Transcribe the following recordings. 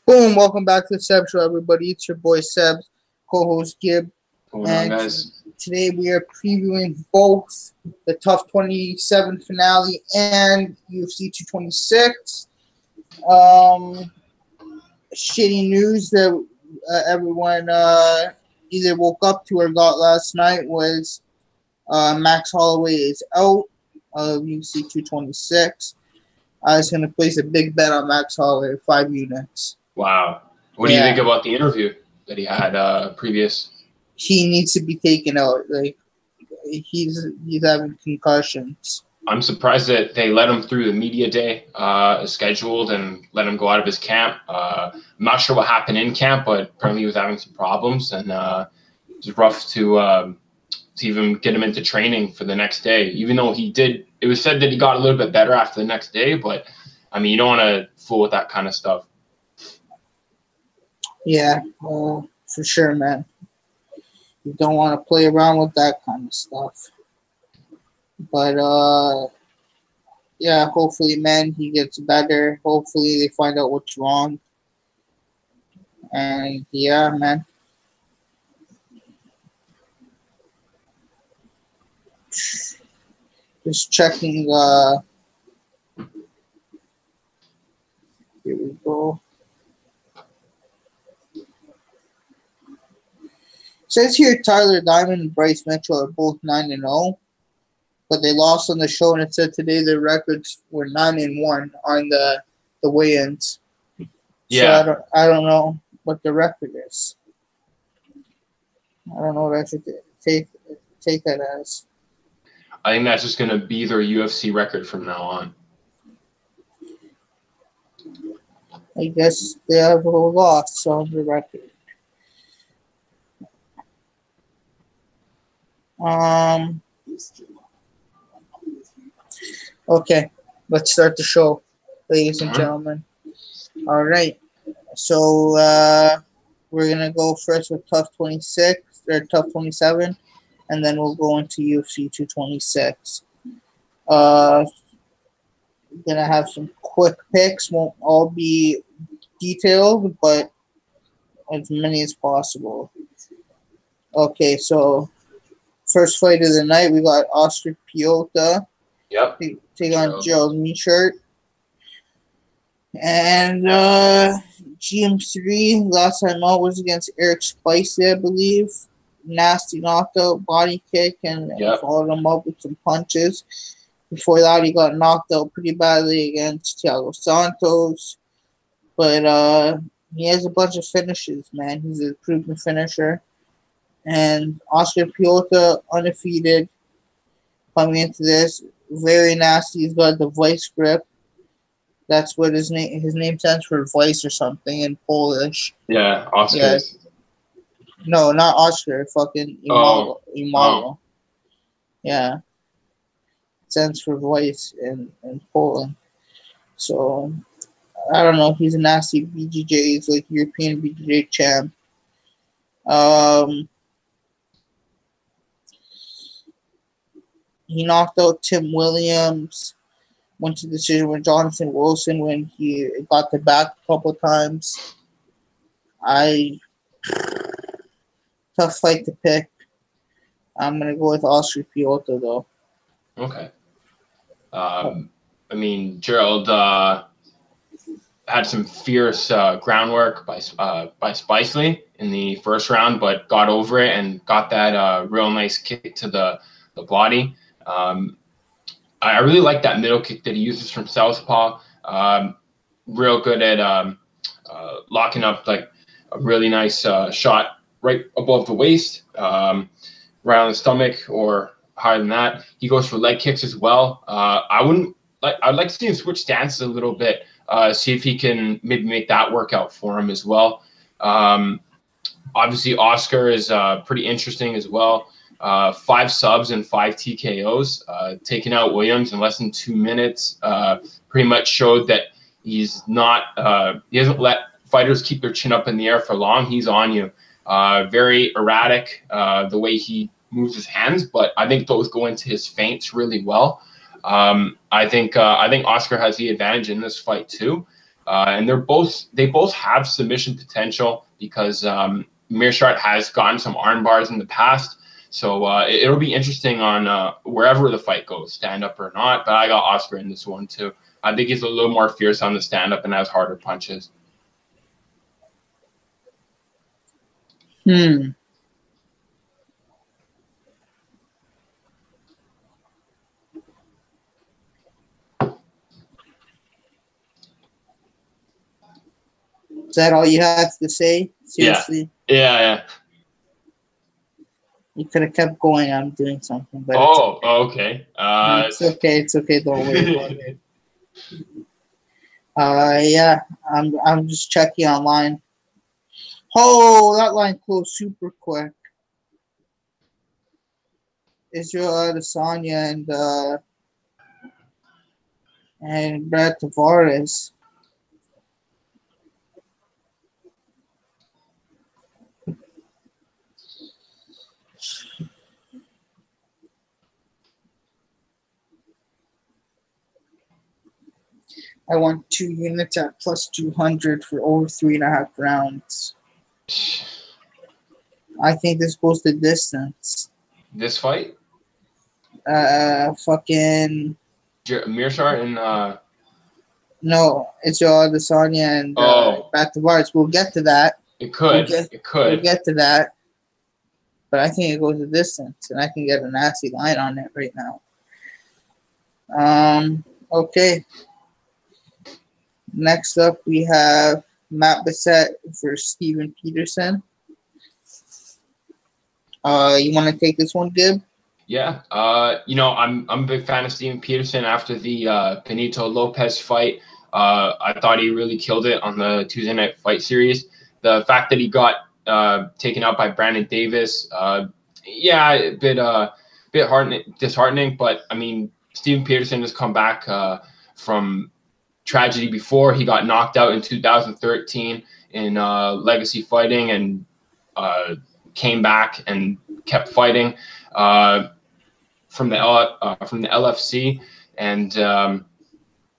Boom! Welcome back to the Sebs Show, everybody. It's your boy Sebs, co-host Gib, Going on, and guys? today we are previewing both the TUF 27 finale and UFC 226. Um, Shitty news that everyone either woke up to or got last night was Max Holloway is out of UFC 226. I was going to place a big bet on Max Holloway, 5 units. Wow. What do you Yeah. think about the interview that he had previous? He needs to be taken out. Like he's having concussions. I'm surprised that they let him through the media day scheduled and let him go out of his camp. I'm not sure what happened in camp, but apparently he was having some problems, and it was rough to even get him into training for the next day. Even though it was said that he got a little bit better after the next day, but I mean, you don't want to fool with that kind of stuff. Yeah, for sure, man. You don't want to play around with that kind of stuff. But yeah, hopefully, man, he gets better. Hopefully, they find out what's wrong. And yeah, man. Just checking. Here we go. Says here Tyler Diamond and Bryce Mitchell are both 9-0, but they lost on the show, and it said today their records were 9-1 on the weigh-ins. Yeah. So I don't know what the record is. I don't know what I should take that as. I think that's just going to be their UFC record from now on. I guess they have a loss on the record. Okay, let's start the show, ladies and gentlemen. All right, so we're gonna go first with TUF 26 or TUF 27, and then we'll go into UFC 226. Gonna have some quick picks. Won't all be detailed, but as many as possible. Okay, so first fight of the night, we got Oscar Piota. Yep. Take on Gerald Meachart. And GM3, last time out was against Eric Spicy, I believe. Nasty knockout, body kick, and followed him up with some punches. Before that, he got knocked out pretty badly against Thiago Santos. But he has a bunch of finishes, man. He's a proven finisher. And Oscar Piota, undefeated, coming into this. Very nasty. He's got the vice grip. That's what his name stands for, vice or something in Polish. Yeah, Oscar. Yeah. No, not Oscar. Fucking Imago. Oh. Yeah. It stands for vice in Poland. So, I don't know. He's a nasty BJJ. He's like European BJJ champ. He knocked out Tim Williams. Went to decision with Jonathan Wilson when he got the back a couple times. Tough fight to pick. I'm going to go with Oscar Piota, though. Okay. I mean, Gerald had some fierce groundwork by Spicely in the first round, but got over it and got that real nice kick to the body. I really like that middle kick that he uses from southpaw. Real good at locking up like a really nice shot right above the waist, right on the stomach or higher than that. He goes for leg kicks as well. I'd like to see him switch stances a little bit, see if he can maybe make that work out for him as well. Obviously, Oscar is pretty interesting as well. 5 subs and 5 TKOs, taking out Williams in less than 2 minutes. Pretty much showed that he's not. He hasn't let fighters keep their chin up in the air for long. He's on you. Very erratic the way he moves his hands, but I think those go into his feints really well. I think Oscar has the advantage in this fight too. And they both have submission potential because Meerschaert has gotten some arm bars in the past. So it'll be interesting on wherever the fight goes, stand up or not. But I got Oscar in this one too. I think he's a little more fierce on the stand up and has harder punches. Is that all you have to say? Seriously? Yeah. You could have kept going. I'm doing something, but okay. It's okay. It's okay. Don't worry about it. Yeah, I'm just checking online. Oh, that line closed super quick. Israel Adesanya and Brad Tavares. I won 2 units at plus 200 for over 3.5 rounds. I think this goes the distance. This fight? Fucking Meerschaert and no, it's your Adesanya and Brad Tavares. We'll get to that. It could. We'll get to that. But I think it goes the distance, and I can get a nasty line on it right now. Okay. Next up, we have Matt Bissett versus Steven Peterson. You want to take this one, Gib? Yeah. I'm a big fan of Steven Peterson after the Benito Lopez fight. I thought he really killed it on the Tuesday Night Fight series. The fact that he got taken out by Brandon Davis, a bit disheartening. But I mean, Steven Peterson has come back from tragedy before. He got knocked out in 2013 in Legacy Fighting and came back and kept fighting from the LFC and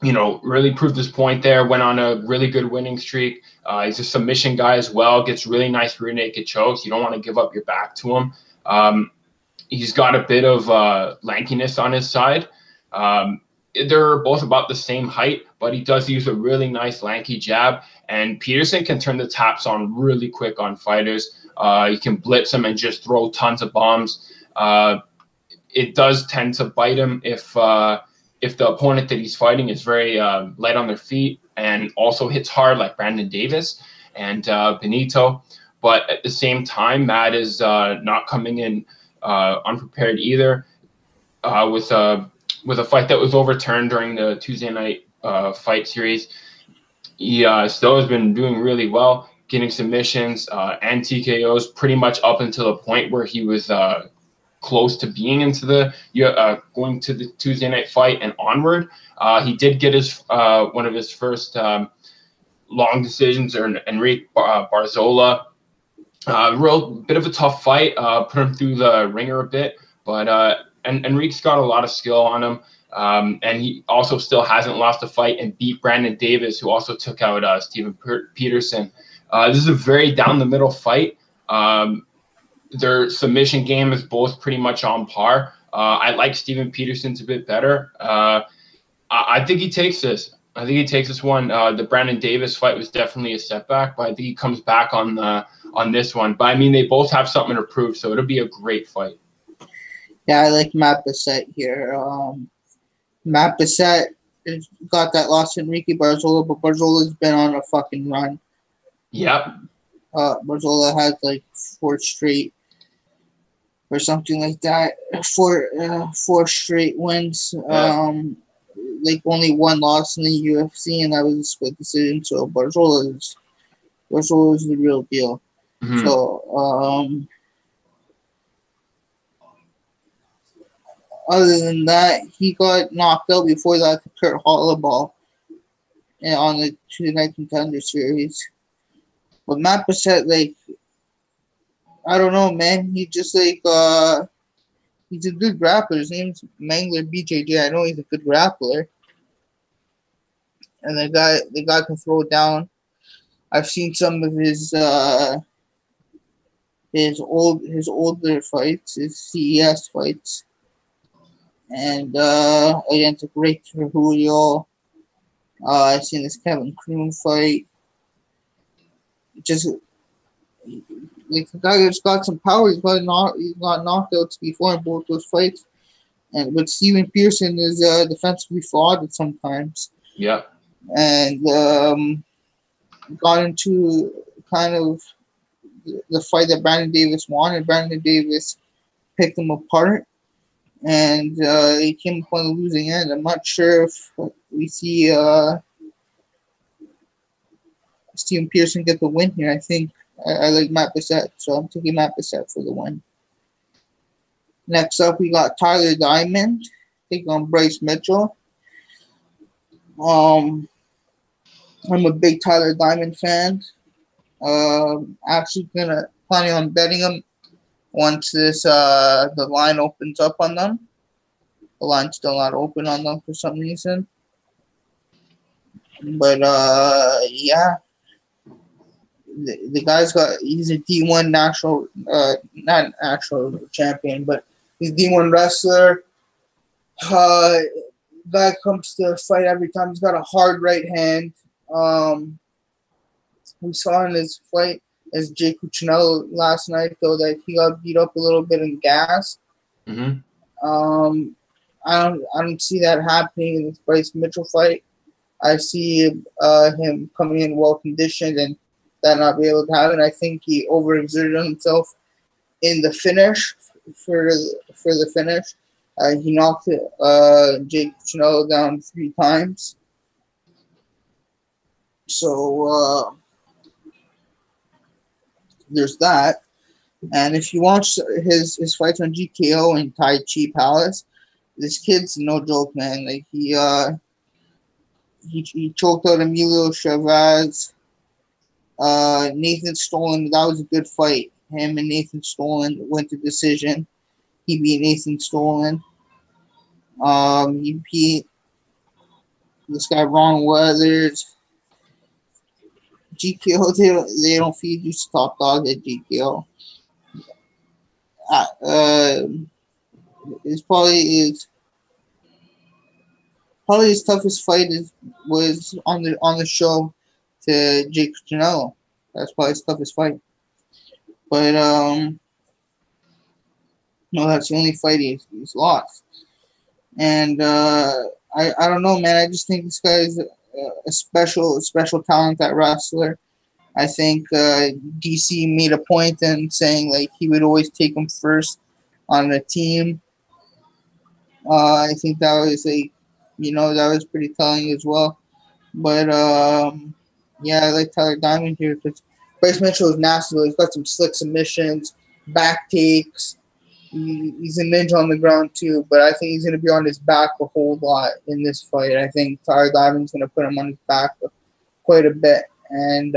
really proved his point there. Went on a really good winning streak. He's a submission guy as well. Gets really nice rear naked chokes. You don't want to give up your back to him. He's got a bit of lankiness on his side. They're both about the same height, but he does use a really nice lanky jab. And Peterson can turn the taps on really quick on fighters. He can blitz them and just throw tons of bombs. It does tend to bite him if the opponent that he's fighting is very light on their feet and also hits hard like Brandon Davis and Benito. But at the same time, Matt is not coming in unprepared either with a fight that was overturned during the Tuesday night fight series. He still has been doing really well, getting submissions and TKOs pretty much up until the point where he was close to being into the going to the Tuesday night fight and onward. He did get his one of his first long decisions, or Enrique Barzola. Real bit of a tough fight, put him through the ringer a bit, but and Enrique's got a lot of skill on him. And he also still hasn't lost a fight and beat Brandon Davis, who also took out Steven Peterson. This is a very down the middle fight. Their submission game is both pretty much on par. I like Steven Peterson's a bit better. I think he takes this. I think he takes this one. The Brandon Davis fight was definitely a setback, but I think he comes back on this one. But I mean, they both have something to prove, so it'll be a great fight. Yeah, I like Matt Bissett here. Matt Bissett got that loss to Enrique Barzola, but Barzola's been on a fucking run. Yep. Barzola has like 4 straight or something like that. 4 straight wins. Yeah. Like only 1 loss in the UFC, and that was a split decision. So Barzola is the real deal. Mm-hmm. So other than that, he got knocked out before that to Kurt Hollaball on the Tuesday Night Contender Series. But Matt Bissett, like, I don't know, man. He just like he's a good grappler. His name's Mangler BJJ. I know he's a good grappler. and the guy can throw it down. I've seen some of his older fights, his CES fights, and against a great Julio. I've seen this Kevin Kroon fight. Just like the guy that's got some power. He's got knockouts before in both those fights. And but Steven Pearson is defensively flawed sometimes. Yeah. And got into kind of the fight that Brandon Davis wanted. Brandon Davis picked him apart, and he came up on the losing end. I'm not sure if we see Steven Pearson get the win here. I think I like Matt Bissett, so I'm taking Matt Bissett for the win. Next up, we got Tyler Diamond taking on Bryce Mitchell. I'm a big Tyler Diamond fan. Actually planning on betting him once the line opens up on them. The line's still not open on them for some reason. But yeah. The guy's he's a D1 national, not national champion, but he's D1 wrestler. Guy comes to fight every time. He's got a hard right hand. We saw in his fight as Jake Cuccinello last night, though, that he got beat up a little bit in gas. Mm-hmm. I don't see that happening in this Bryce Mitchell fight. I see him coming in well conditioned and that not be able to happen. I think he overexerted himself in the finish for the finish. He knocked Jake Cuccinello down 3 times. So there's that. And if you watch his fights on GKO and Tai Chi Palace, this kid's no joke, man. Like he choked out Emilio Chavez. Nathan Stolen, that was a good fight. Him and Nathan Stolen went to decision. He beat Nathan Stolen. He beat this guy Ron Weathers. GKO, they don't feed you top dog at GKO. It's probably his toughest fight was on the show to Jake Cuccinello. That's probably his toughest fight. But no, that's the only fight he's lost. And I don't know, man. I just think this guy is a special talent at wrestler. I think DC made a point in saying like he would always take him first on the team. I think that was that was pretty telling as well. But yeah, I like Tyler Diamond here because Bryce Mitchell is nasty. He's got some slick submissions, back takes. He's a ninja on the ground too, but I think he's going to be on his back a whole lot in this fight. I think Tyler Diamond's going to put him on his back quite a bit, and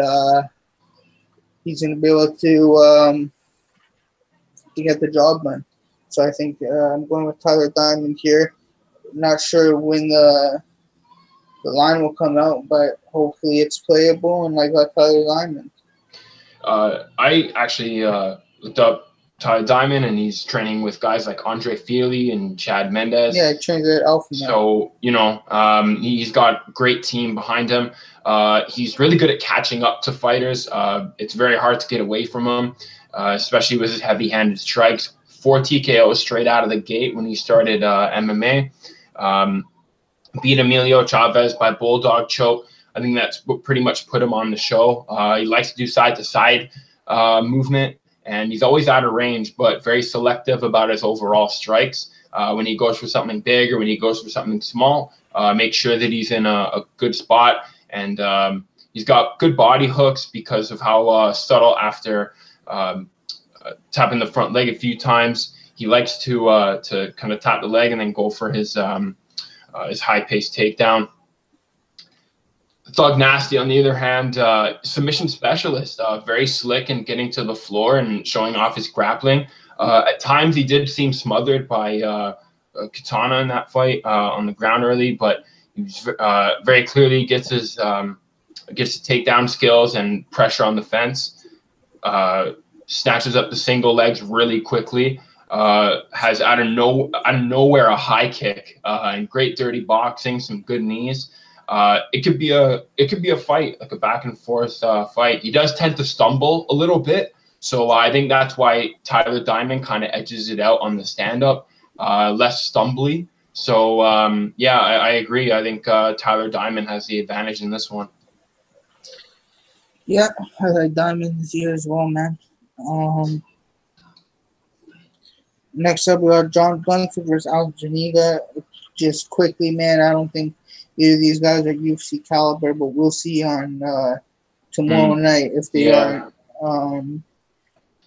he's going to be able to get the job done. So I think I'm going with Tyler Diamond here. Not sure when the line will come out, but hopefully it's playable, and I got Tyler Diamond. I actually looked up Tyler Diamond, and he's training with guys like Andre Feely and Chad Mendez. Yeah, trains at Alpha now. So, he's got a great team behind him. He's really good at catching up to fighters. It's very hard to get away from him, especially with his heavy-handed strikes. 4 TKOs straight out of the gate when he started MMA. Beat Emilio Chavez by bulldog choke. I think that's what pretty much put him on the show. He likes to do side-to-side movement, and he's always out of range, but very selective about his overall strikes. When he goes for something big or when he goes for something small, make sure that he's in a good spot. And he's got good body hooks because of how subtle after tapping the front leg a few times. He likes to kind of tap the leg and then go for his high-paced takedown. Thug Nasty, on the other hand, submission specialist, very slick in getting to the floor and showing off his grappling. At times, he did seem smothered by Katana in that fight on the ground early, but Very clearly gets his gets the takedown skills and pressure on the fence. Snatches up the single legs really quickly. Has out of nowhere a high kick and great dirty boxing, some good knees. It could be a fight, like a back and forth fight. He does tend to stumble a little bit, so I think that's why Tyler Diamond kind of edges it out on the stand up, less stumbly. So yeah, I agree. I think Tyler Diamond has the advantage in this one. Yeah, I like Diamond this year as well, man. Next up, we got John Gunther versus Alex Zuniga. Just quickly, man, I don't think either of these guys are UFC caliber, but we'll see on tomorrow night if they are.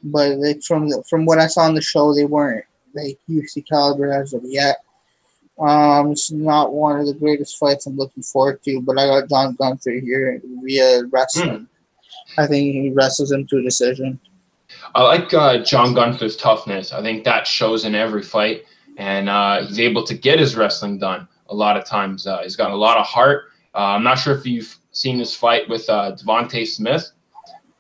But like from what I saw on the show, they weren't like UFC caliber as of yet. It's not one of the greatest fights I'm looking forward to, but I got John Gunther here via wrestling. I think he wrestles him to a decision. I like John Gunther's toughness. I think that shows in every fight, and he's able to get his wrestling done a lot of times. He's got a lot of heart. I'm not sure if you've seen his fight with Devontae Smith,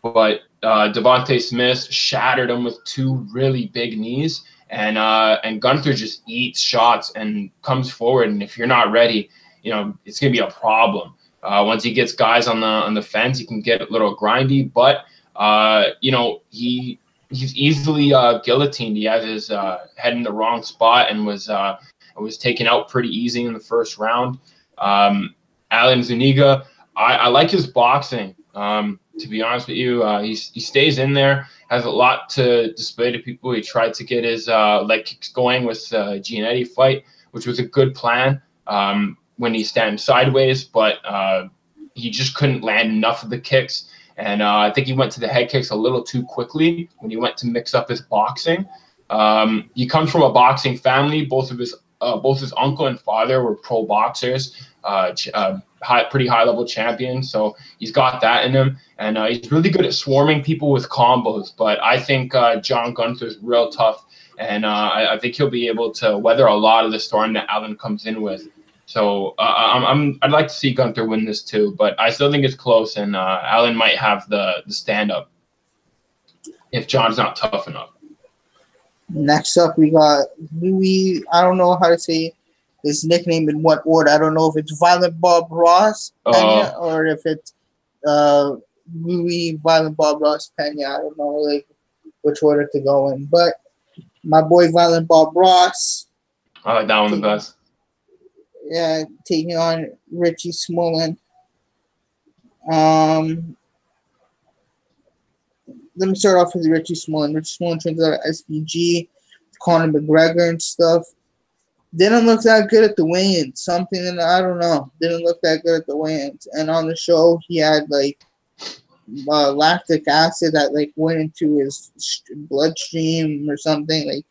but Devontae Smith shattered him with two really big knees, and Gunther just eats shots and comes forward. And if you're not ready, it's gonna be a problem. Once he gets guys on the fence, he can get a little grindy, but he's easily guillotined. He has his head in the wrong spot and was taken out pretty easy in the first round. Alan Zuniga, I like his boxing. To be honest with you, he stays in there, has a lot to display to people. He tried to get his leg kicks going with Giannetti fight, which was a good plan when he stands sideways, but he just couldn't land enough of the kicks. And I think he went to the head kicks a little too quickly when he went to mix up his boxing. He comes from a boxing family. Both his uncle and father were pro boxers, pretty high level champions. So he's got that in him, and he's really good at swarming people with combos. But I think John Gunther's real tough, and I think he'll be able to weather a lot of the storm that Allen comes in with. So I'd like to see Gunther win this too, but I still think it's close, and Allen might have the stand up if John's not tough enough. Next up, we got Louis. I don't know how to say his nickname in what order. I don't know if it's Violent Bob Ross Pena or if it's Louis Violent Bob Ross Pena. I don't know like which order to go in, but my boy Violent Bob Ross. I like that one the best. Yeah, taking on Richie Smullen. Let me start off with Richie Smullen. Richie Smullen trains out of SBG, Conor McGregor and stuff. Didn't look that good at the weigh-ins. Something, I don't know. Didn't look that good at the weigh-ins. And on the show, he had like lactic acid that like went into his bloodstream or something. Like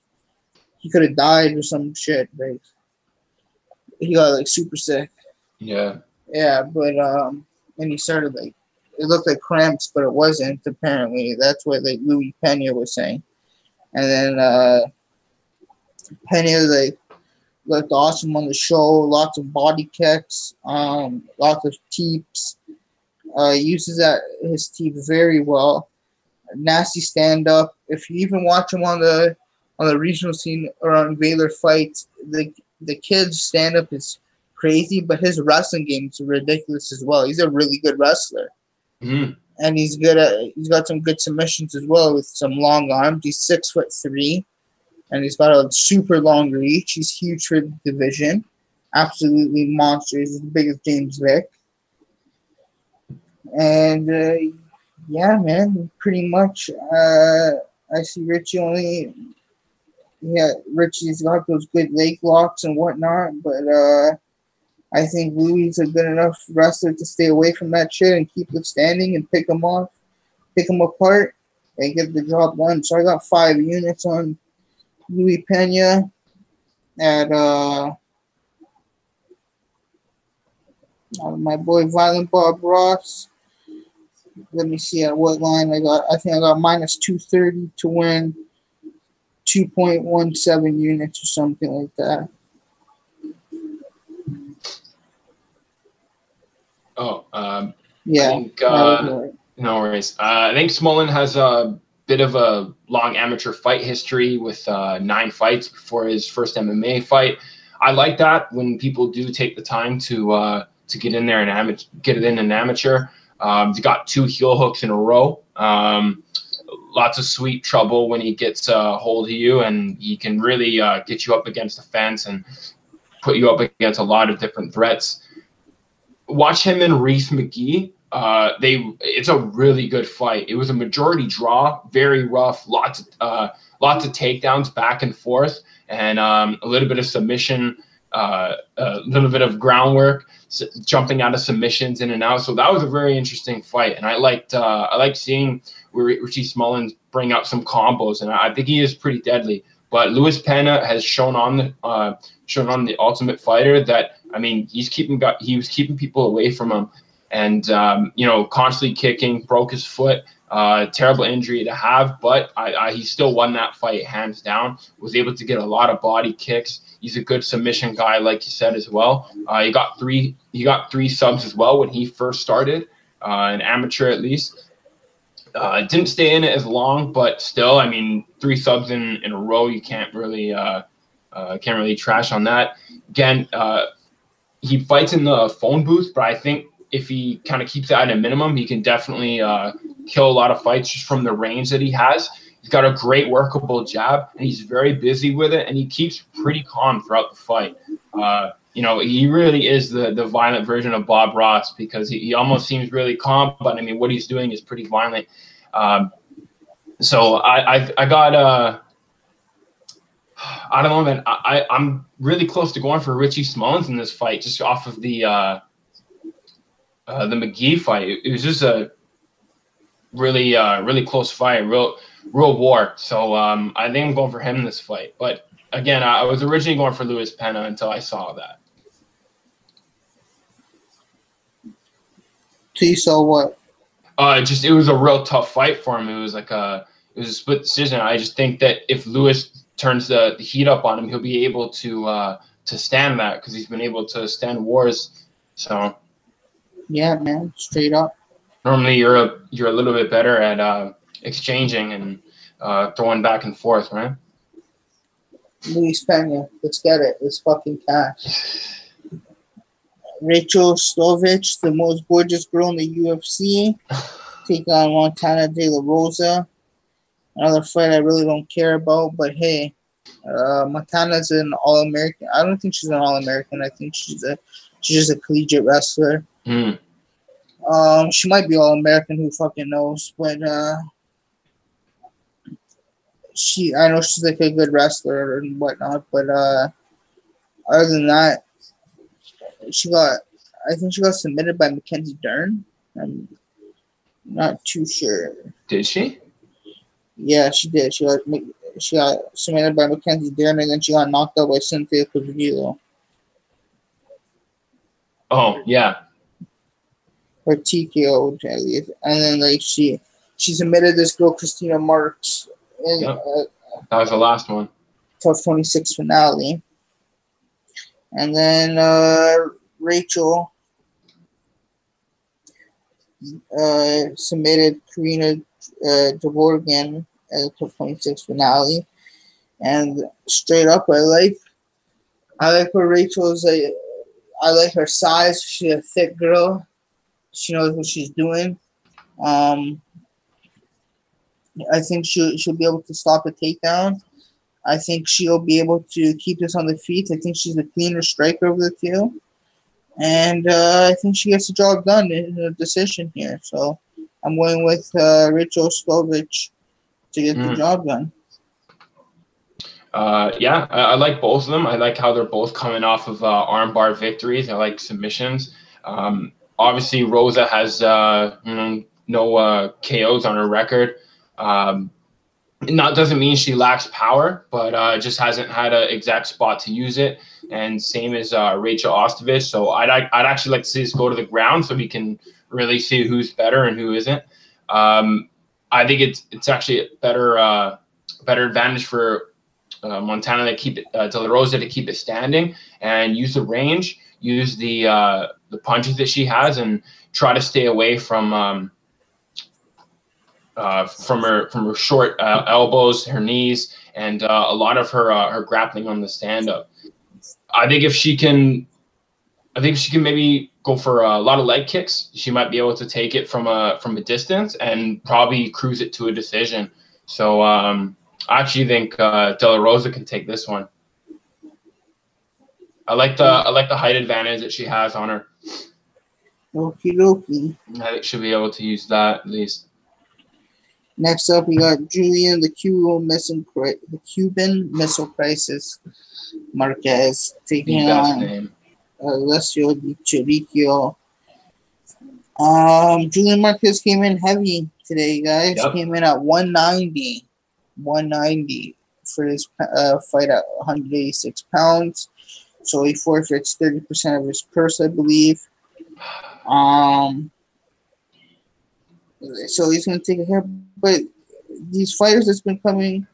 he could have died or some shit. Like he got like super sick. Yeah. Yeah, but and he started like it looked like cramps, but it wasn't. Apparently, that's what like Louis Pena was saying. And then Pena like looked awesome on the show. Lots of body kicks, lots of teeps. Uses his teep very well. Nasty stand up. If you even watch him on the regional scene or on Valor fights, the kid's stand up is crazy, but his wrestling game is ridiculous as well. He's a really good wrestler. Mm-hmm. And he's got some good submissions as well with some long arms. He's 6'3", and he's got a super long reach. He's huge for the division. Absolutely monster. He's as big as James Vick. And yeah, man, pretty much I see Richie only. Yeah, Richie's got those good leg locks and whatnot, but I think Louis is a good enough wrestler to stay away from that shit and keep it standing and pick them off, pick them apart, and get the job done. So I got 5 units on Louis Pena at my boy Violent Bob Ross. Let me see at what line I got. I think I got minus 230 to win 2.17 units or something like that. Oh, I Yeah, think that was right. no worries. I think Smolin has a bit of a long amateur fight history with 9 fights before his first MMA fight. I like that when people do take the time to get in there and get it in an amateur. He got 2 heel hooks in a row. Lots of sweet trouble when he gets a hold of you, and he can really get you up against the fence and put you up against a lot of different threats. Watch him and Reese McGee. It's a really good fight. It was a majority draw, very rough, lots of takedowns back and forth, and a little bit of submission, a little bit of groundwork, jumping out of submissions in and out. So that was a very interesting fight, and I liked seeing Richie Smullins bring up some combos, and I think he is pretty deadly. But Luis Pena has shown on the Ultimate Fighter that, I mean, he was keeping people away from him, and constantly kicking, broke his foot, terrible injury to have, but he still won that fight hands down. Was able to get a lot of body kicks. He's a good submission guy, like you said as well. He got three subs as well when he first started, an amateur at least. Didn't stay in it as long, but still, I mean, 3 subs in a row, you can't really trash on that. Again, he fights in the phone booth, but I think if he kind of keeps it at a minimum, he can definitely kill a lot of fights just from the range that he has. He's got a great workable jab, and he's very busy with it, and he keeps pretty calm throughout the fight. He really is the violent version of Bob Ross, because he almost seems really calm, but I mean, what he's doing is pretty violent. So I got I don't know, man. I'm really close to going for Richie Smullins in this fight, just off of the McGee fight. It was just a really really close fight, real war. So I think I'm going for him in this fight. But again, I was originally going for Luis Pena until I saw that. So you saw what? It was a real tough fight for him. It was a split decision. I just think that if Luis turns the heat up on him, he'll be able to stand that, because he's been able to stand wars. So yeah, man, straight up. Normally you're a little bit better at exchanging and throwing back and forth, right? Luis Pena, let's get it. Let's fucking cash. Rachel Stovich, the most gorgeous girl in the UFC, take on Montana De La Rosa. Another fight I really don't care about, but hey, Montana's an All-American. I don't think she's an All-American. I think she's just a collegiate wrestler. Mm. She might be All-American. Who fucking knows? But I know she's like a good wrestler and whatnot. But other than that, I think she got submitted by Mackenzie Dern. I'm not too sure. Did she? Yeah, she did. She got submitted by Mackenzie Dern, and then she got knocked out by Cynthia Cavilo. Oh, yeah. Or TKO, at least. And then she submitted this girl, Christina Marks, in Yep. That was the last one. TUF 26 finale. And then Rachel submitted Karina Dvorgan at the TUF 26 finale. And straight up, I like what Rachel's like. I like her size. She's a thick girl. She knows what she's doing. I think she'll be able to stop a takedown. I think she'll be able to keep this on the feet. I think she's the cleaner striker of the two. And I think she gets the job done in a decision here. So I'm going with Rachel Stovich to get the job done. Yeah, I like both of them. I like how they're both coming off of armbar victories. I like submissions. Obviously, Rosa has no KOs on her record. That doesn't mean she lacks power, but just hasn't had an exact spot to use it. And same as Rachel Ostovich. So I'd actually like to see this go to the ground so we can really see who's better and who isn't. I think it's actually a better advantage for Montana to keep it, De La Rosa to keep it standing and use the range, use the punches that she has and try to stay away from her short elbows, her knees, and a lot of her grappling on the stand up. I think if she can maybe go for a lot of leg kicks, she might be able to take it from a distance and probably cruise it to a decision. So I actually think De La Rosa can take this one. I like the height advantage that she has on her. Okie dokie. I think she'll be able to use that at least. Next up, we got Julian, the Cuban Missile Crisis Marquez, taking on Alessio Di Chirico. Julian Marquez came in heavy today, guys. Yep. Came in at 190 for his fight at 186 pounds. So he forfeits 30% of his purse, I believe. So he's going to take a hit. But these fighters that's been coming,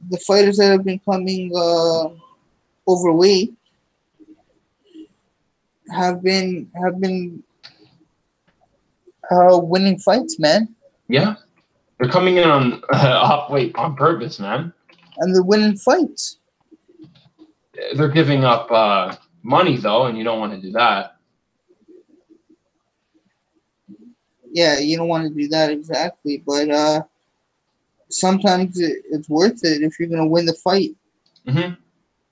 the fighters that have been coming overweight have been winning fights, man. Yeah, they're coming in on off weight on purpose, man. And they're winning fights. They're giving up money though, and you don't want to do that. Yeah, you don't want to do that exactly, but sometimes it's worth it if you're going to win the fight. Mm-hmm.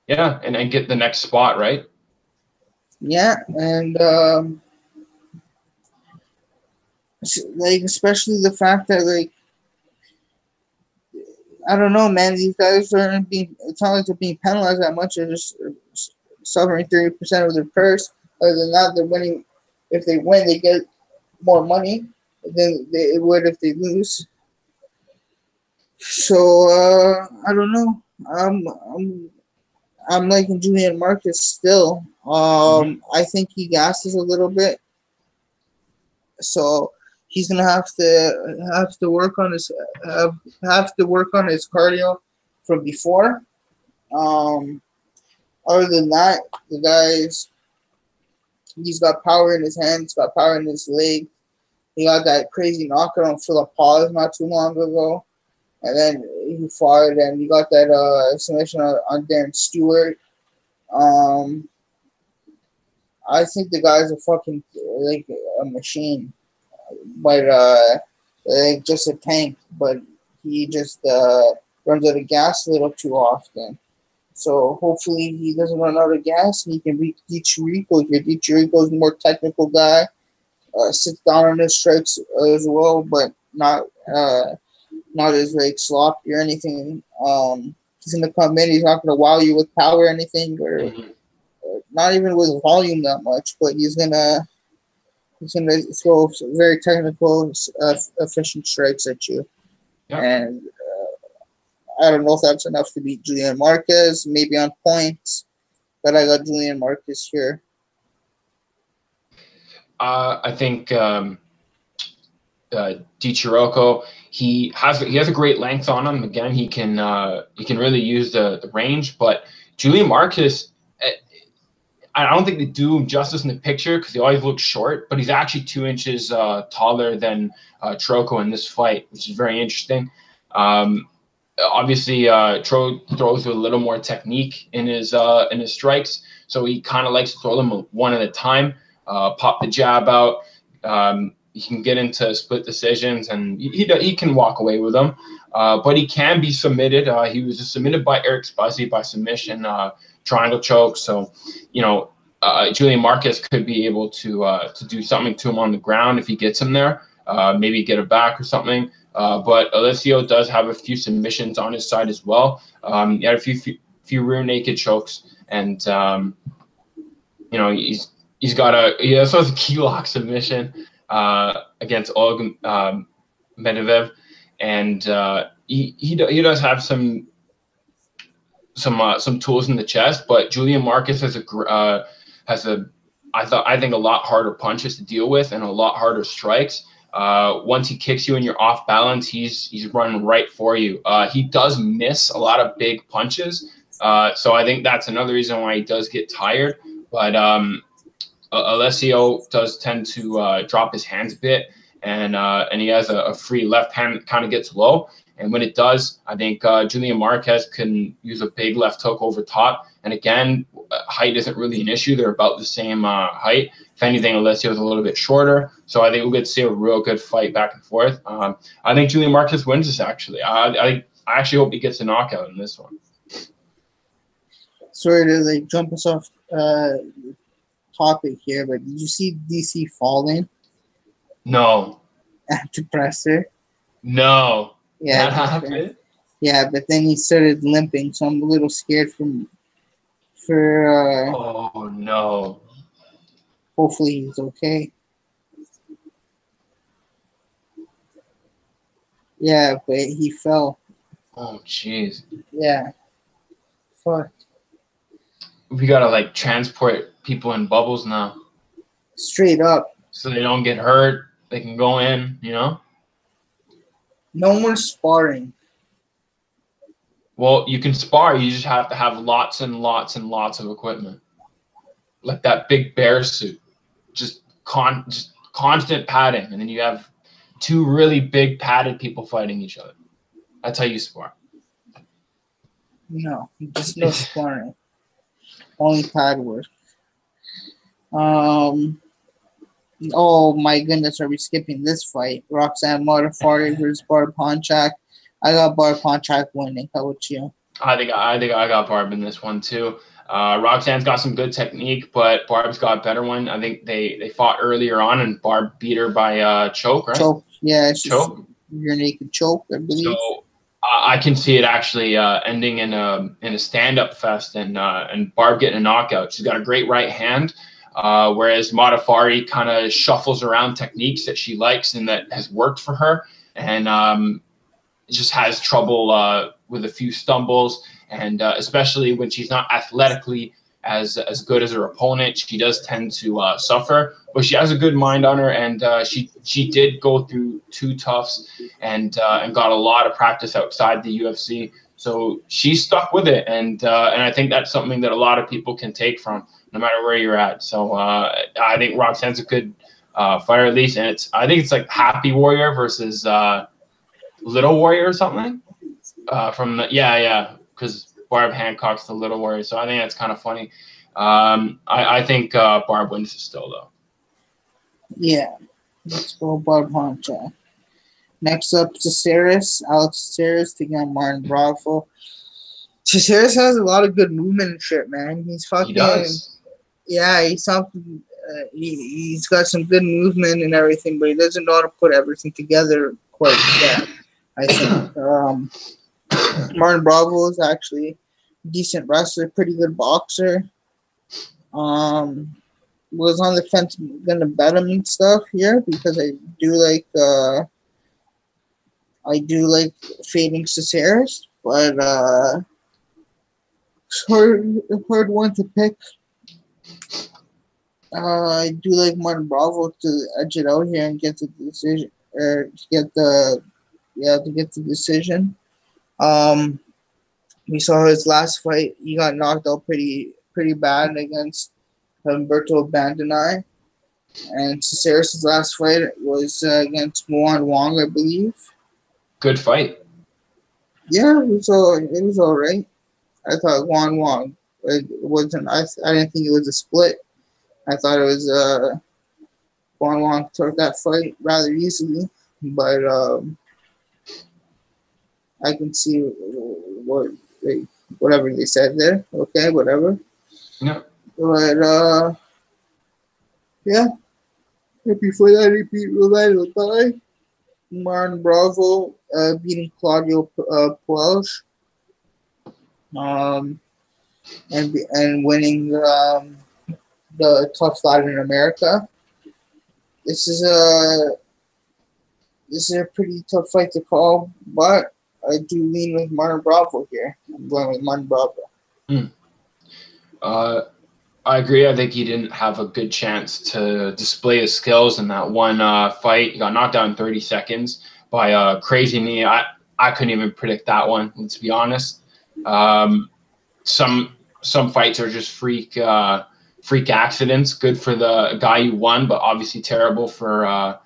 Yeah, and get the next spot, right? Yeah, and like especially the fact that like I don't know, man, these guys aren't being. It's not like they're being penalized that much. They're just suffering 30% of their purse. Other than that, they're winning. If they win, they get more money than they would if they lose. So I don't know. I'm liking Julian Marquez still. I think he gasses a little bit, so he's gonna have to work on his cardio from before. Other than that, the guy's he's got power in his hands, got power in his leg. He got that crazy knockout on Philip Paws not too long ago. And then he fought and he got that submission on Darren Stewart. I think the guy's a fucking like a machine, but like just a tank. But he just runs out of gas a little too often. So hopefully he doesn't run out of gas and he can beat Di Chirico here. Di Chirico's a more technical guy. Sits down on his strikes as well, but not as like sloppy or anything. He's gonna come in. He's not gonna wow you with power or anything, or not even with volume that much. But he's gonna throw very technical, efficient strikes at you. Yep. And I don't know if that's enough to beat Julian Marquez. Maybe on points, but I got Julian Marquez here. I think Di Chirico, he has a great length on him. Again, he can really use the range. But Julian Marquez, I don't think they do him justice in the picture because he always looks short. But he's actually 2 inches taller than Chirico in this fight, which is very interesting. Obviously, Tro throws with a little more technique in his strikes, so he kind of likes to throw them one at a time. Pop the jab out. He can get into split decisions, and he can walk away with them. But he can be submitted. He was submitted by Eric Spuzzy by submission, triangle choke. So, Julian Marquez could be able to do something to him on the ground if he gets him there. Maybe get it back or something. But Alessio does have a few submissions on his side as well. He had a few rear naked chokes, and he also has a key lock submission against Olga Medvedev, and he does have some tools in the chest. But Julian Marquez has I think a lot harder punches to deal with and a lot harder strikes. Once he kicks you and you're off balance, he's running right for you. He does miss a lot of big punches, so I think that's another reason why he does get tired. but Alessio does tend to drop his hands a bit, and he has a free left hand that kind of gets low. And when it does, I think Julian Marquez can use a big left hook over top. And again, height isn't really an issue. They're about the same height. If anything, Alessio is a little bit shorter. So I think we'll get to see a real good fight back and forth. I think Julian Marquez wins this, actually. I actually hope he gets a knockout in this one. Sorry to like jump us off topic here, but did you see DC falling? No. At the presser? No. Yeah, that happened? Yeah, but then he started limping, so I'm a little scared oh no. Hopefully he's okay. Yeah, but he fell. Oh jeez. Yeah. Fuck. We gotta like transport people in bubbles now. Straight up. So they don't get hurt. They can go in, you know? No more sparring. Well, you can spar. You just have to have lots and lots and lots of equipment. Like that big bear suit. Just constant padding. And then you have two really big padded people fighting each other. That's how you spar. No, just no sparring. Only pad work. Oh my goodness, are we skipping this fight? Roxanne Modafferi versus Barb Ponchak. I got Barb Ponchak winning. How about you? I think I got Barb in this one too. Roxanne's got some good technique, but Barb's got a better one. I think they fought earlier on, and Barb beat her by choke, right? Choke, yeah, choke. Rear naked choke, I believe. So I can see it actually ending in a stand-up fest, and Barb getting a knockout. She's got a great right hand, whereas Modafferi kind of shuffles around techniques that she likes and that has worked for her, and just has trouble with a few stumbles, and especially when she's not athletically as good as her opponent, she does tend to suffer. But she has a good mind on her, and she did go through 2 TUFs and got a lot of practice outside the UFC. So she's stuck with it, and I think that's something that a lot of people can take from, no matter where you're at. So I think Roxanne's a good fighter, at least, and I think it's like Happy Warrior versus Little Warrior or something. Because Barb Hancock's the Little Warrior, so I think that's kind of funny. I think Barb wins it still, though. Yeah, let's go Barb Ponchak. Next up, Alex Caceres taking on Martin Bravo. Caceres has a lot of good movement and shit, man. He's fucking. He does. Yeah, he's something. He's got some good movement and everything, but he doesn't know how to put everything together quite yet, I think. Martin Bravo is actually a decent wrestler, pretty good boxer. Was on the fence gonna bet him and stuff here because I do like fading Caceres, but hard one to pick. I do like Martin Bravo to edge it out here and get the decision, or to get the decision. We saw his last fight. He got knocked out pretty bad against Humberto Bandonai. And Caceres' last fight was against Juan Wong, I believe. Good fight. Yeah, it was all right. I thought Juan Wong, it wasn't. I didn't think it was a split. I thought it was Juan Wong took that fight rather easily, but I can see whatever they said there. Okay, whatever. Yeah. But yeah. Before that, he beat Rolando Thai. Martin Bravo beating Claudio Puelch. And winning the TUF Latin America. This is a pretty tough fight to call, but I do lean with Martin Bravo here. I'm going with Martin Bravo. I agree. I think he didn't have a good chance to display his skills in that one fight. He got knocked out in 30 seconds by a crazy knee. I couldn't even predict that one, let's be honest. Some fights are just freak freak accidents. Good for the guy who won, but obviously terrible for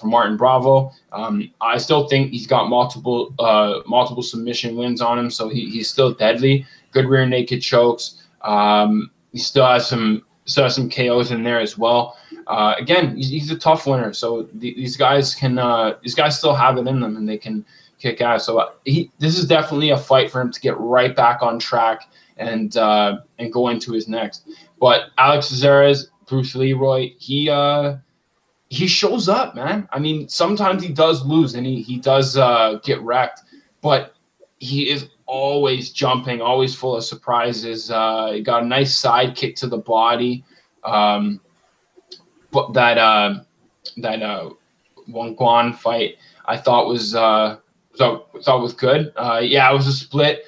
Martin Bravo. I still think he's got multiple submission wins on him, so he's still deadly. Good rear naked chokes. He still has some KOs in there as well. Again, he's a tough winner, so these guys still have it in them, and they can kick ass. So this is definitely a fight for him to get right back on track and go into his next. But Alex Cazares, Bruce Leroy, he shows up, man. I mean, sometimes he does lose and he does get wrecked, but he is always jumping, always full of surprises. He got a nice side kick to the body. But that Wong Guan fight I thought was good. Yeah, it was a split.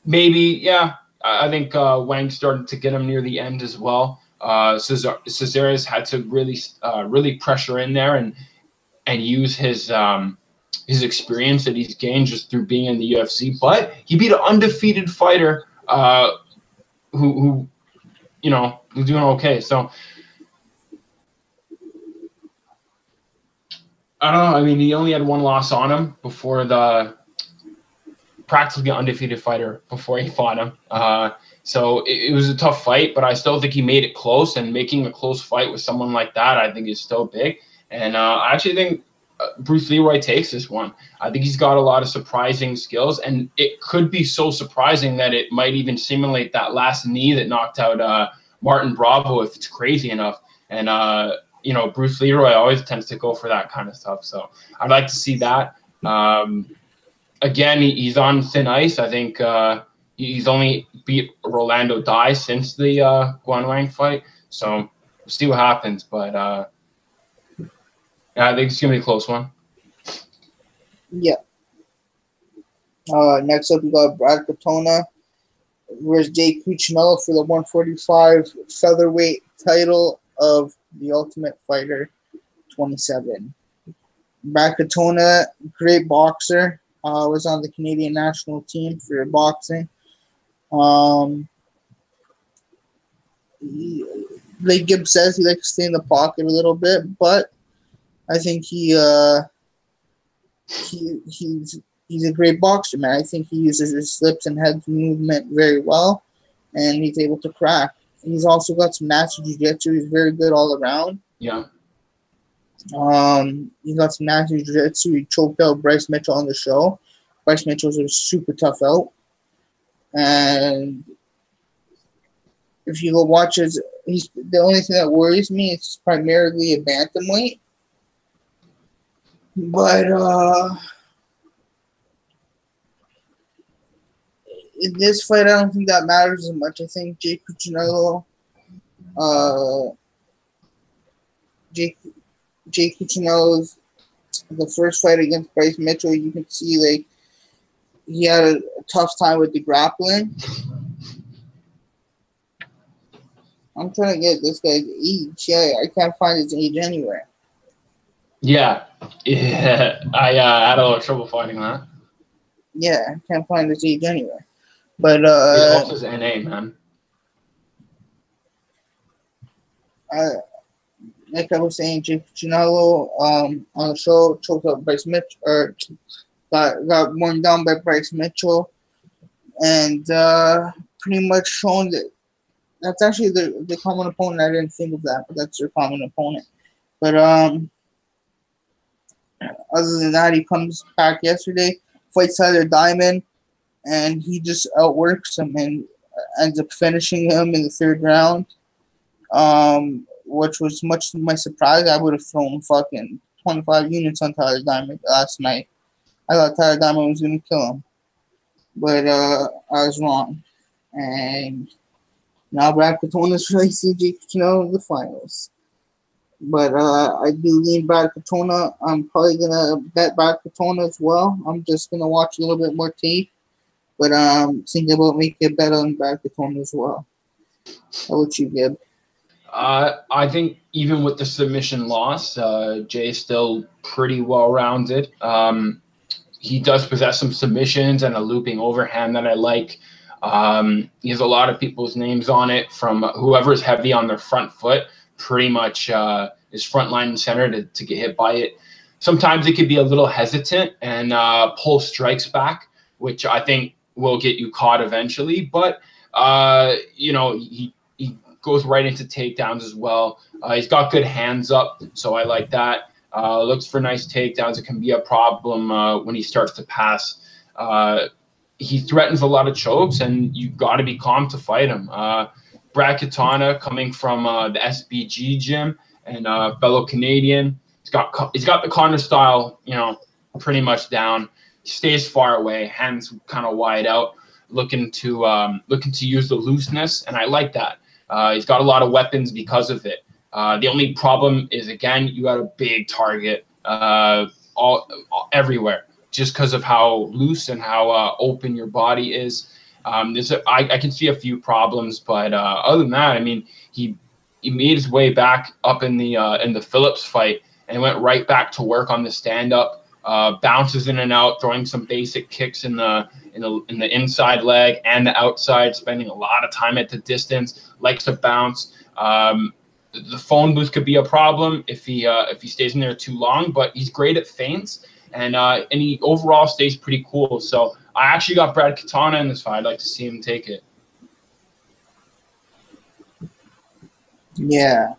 Maybe, yeah. I think Wang started to get him near the end as well. Cazares had to really pressure in there and use his experience that he's gained just through being in the UFC. But he beat an undefeated fighter who was doing okay. So I don't know. I mean, he only had one loss on him before the practically undefeated fighter before he fought him. So it was a tough fight, but I still think he made it close, and making a close fight with someone like that, I think is still big. And I actually think Bruce Leroy takes this one. I think he's got a lot of surprising skills, and it could be so surprising that it might even simulate that last knee that knocked out Martin Bravo if it's crazy enough. And, Bruce Leroy always tends to go for that kind of stuff. So I'd like to see that. Again, he's on thin ice. I think he's only beat Rolando Dai since the Guan Wang fight. So we'll see what happens. But I think it's going to be a close one. Yeah. Next up, we got Brad Katona versus Jay Cuccinello for the 145 featherweight title of The Ultimate Fighter 27. Brad Katona, great boxer. Was on the Canadian national team for boxing. Like Gibbs says, he likes to stay in the pocket a little bit, but I think he's a great boxer, man. I think he uses his slips and head movement very well, and he's able to crack. He's also got some nasty jiu-jitsu. He's very good all around. Yeah. He got some nasty jiu-jitsu. He choked out Bryce Mitchell on the show. Bryce Mitchell's a super tough out. And if you go watch his, the only thing that worries me is primarily a bantamweight. But in this fight, I don't think that matters as much. I think Jay Cuccinello, Jay Cuccinello's the first fight against Bryce Mitchell. You can see like he had a tough time with the grappling. I'm trying to get this guy's age. Yeah, I can't find his age anywhere. Yeah. I had a little trouble finding that. Yeah, I can't find his age anywhere. But it's also his NA, man. Like I was saying, Jake Cuccinello on the show choked out Bryce Mitchell, or got worn down by Bryce Mitchell, and pretty much shown that that's actually the common opponent. I didn't think of that, but that's their common opponent. But other than that, he comes back yesterday, fights Tyler Diamond, and he just outworks him and ends up finishing him in the third round. Which was much to my surprise. I would have thrown fucking 25 units on Tyler Diamond last night. I thought Tyler Diamond was going to kill him. But I was wrong. And now Brad Katona's facing Jake Cuccinello in the finals. But I do lean Brad Katona. I'm probably going to bet Brad Katona as well. I'm just going to watch a little bit more tape. But I'm thinking about making a bet on Brad Katona as well. How about you, Gib? I think even with the submission loss, Jay's still pretty well-rounded. He does possess some submissions and a looping overhand that I like. He has a lot of people's names on it, from whoever's heavy on their front foot, pretty much is front line and center to get hit by it. Sometimes it could be a little hesitant and pull strikes back, which I think will get you caught eventually. But, he goes right into takedowns as well. He's got good hands up, so I like that. Looks for nice takedowns. It can be a problem when he starts to pass. He threatens a lot of chokes, and you got to be calm to fight him. Brad Katana, coming from the SBG gym and fellow Canadian, he's got the Connor style, pretty much down. He stays far away, hands kind of wide out, looking to use the looseness, and I like that. He's got a lot of weapons because of it. The only problem is, again, you got a big target everywhere, just because of how loose and how open your body is. I can see a few problems, but other than that, I mean, he made his way back up in the Phillips fight and went right back to work on the stand-up, bounces in and out, throwing some basic kicks in the inside leg and the outside, spending a lot of time at the distance, likes to bounce. The phone booth could be a problem if he stays in there too long, but he's great at feints, and he overall stays pretty cool. So I actually got Brad Katana in this fight. I'd like to see him take it. Yeah.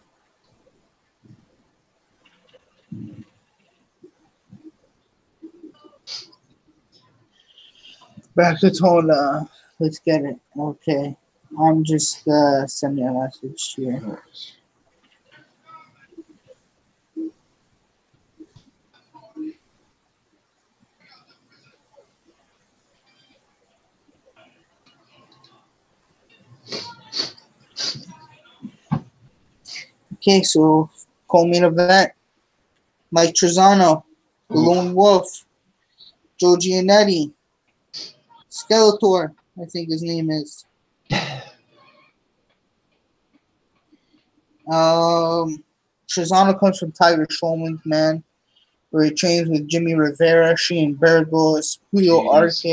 Brad Katana. Let's get it. Okay. I'm just sending a message here. Okay, so co-main event: Mike Trizano, the Lone Wolf, Joe Giannetti, Skeletor, I think his name is. Trizano comes from Tiger Schulman's, man, where he trains with Jimmy Rivera, Shane Burgos, Julio Arce.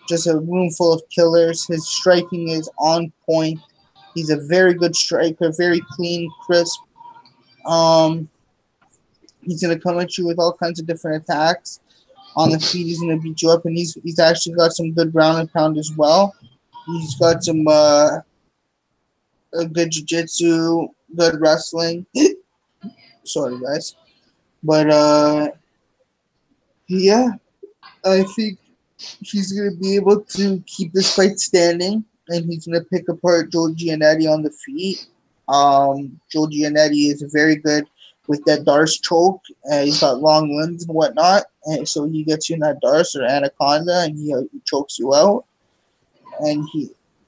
Just a room full of killers. His striking is on point. He's a very good striker, very clean, crisp. He's gonna come at you with all kinds of different attacks. On the feet, he's gonna beat you up, and he's actually got some good ground and pound as well. He's got some good jiu-jitsu, good wrestling. Sorry, guys, but yeah, I think he's gonna be able to keep this fight standing, and he's gonna pick apart Joe Giannetti on the feet. Joe Giannetti is very good with that Darce choke. He's got long limbs and whatnot, and so he gets you in that Darce or Anaconda, and he chokes you out. And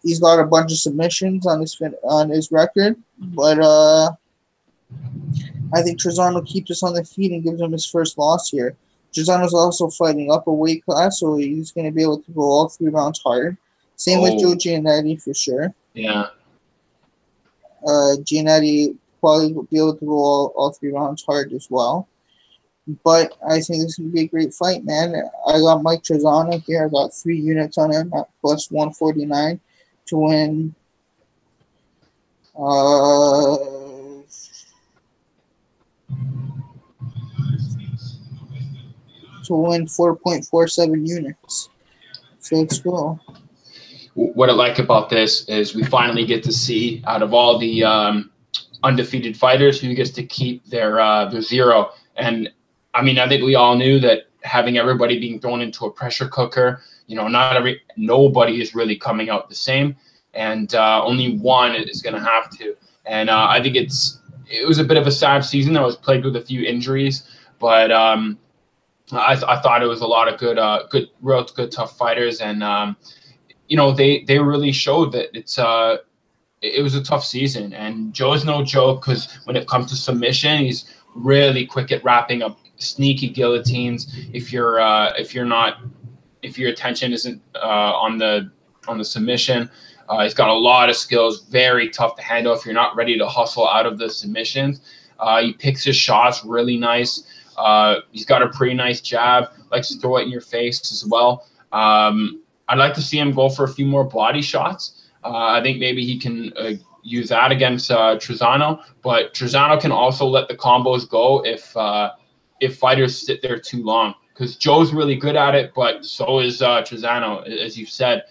he's got a bunch of submissions on his record, but I think Trizano keeps us on the feet and gives him his first loss here. Trizano's also fighting up a weight class, so he's going to be able to go all 3 rounds hard. Same with Joe Giannetti for sure. Yeah. Giannetti probably will be able to go all 3 rounds hard as well. But I think this is going to be a great fight, man. I got Mike Trizano here. I got 3 units on him at plus 149 to win. To win 4.47 units. So let's go. What I like about this is we finally get to see, out of all the undefeated fighters, who gets to keep their 0. And I mean, I think we all knew that having everybody being thrown into a pressure cooker, nobody is really coming out the same, and only one is going to have to. And I think it was a bit of a sad season that was plagued with a few injuries, but I thought it was a lot of real good tough fighters, and they really showed that it was a tough season. And Joe's no joke, because when it comes to submission, he's really quick at wrapping up sneaky guillotines. If your attention isn't on the submission, he's got a lot of skills, very tough to handle if you're not ready to hustle out of the submissions. He picks his shots really nice. He's got a pretty nice jab, likes to throw it in your face as well. I'd like to see him go for a few more body shots. I think maybe he can use that against Trezano, but Trezano can also let the combos go if fighters sit there too long. Because Joe's really good at it, but so is Trezano, as you said.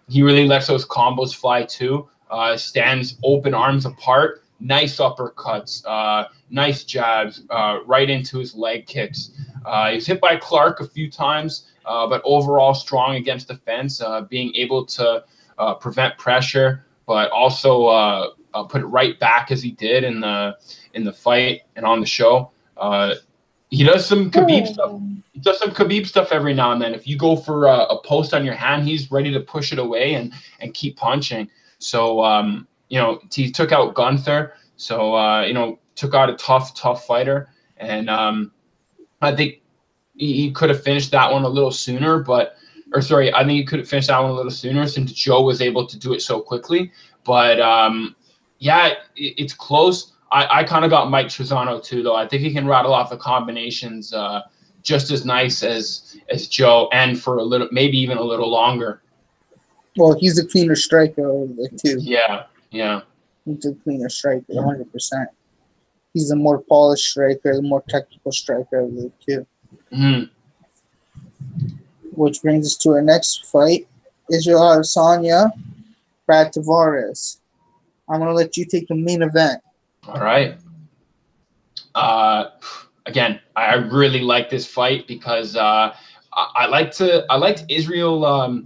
He really lets those combos fly too. Stands open arms apart, nice uppercuts, nice jabs, right into his leg kicks. He's hit by Clark a few times, but overall strong against the fence, being able to prevent pressure, but also put it right back as he did in the fight and on the show. He does some Khabib stuff. He does some Khabib stuff every now and then. If you go for a post on your hand, he's ready to push it away and keep punching. So, he took out Gunther. So, took out a tough fighter. And I think he could have finished that one a little sooner. I think he could have finished that one a little sooner since Joe was able to do it so quickly. But, it's close. I kind of got Mike Trezano too, though. I think he can rattle off the combinations just as nice as Joe, and for maybe even a little longer. Well, he's a cleaner striker over there too. Yeah. He's a cleaner striker, 100%. He's a more polished striker, the more technical striker over there too. Mm-hmm. Which brings us to our next fight: Israel Adesanya, Brad Tavares. I'm gonna let you take the main event. All right. Again, I really like this fight because I liked Israel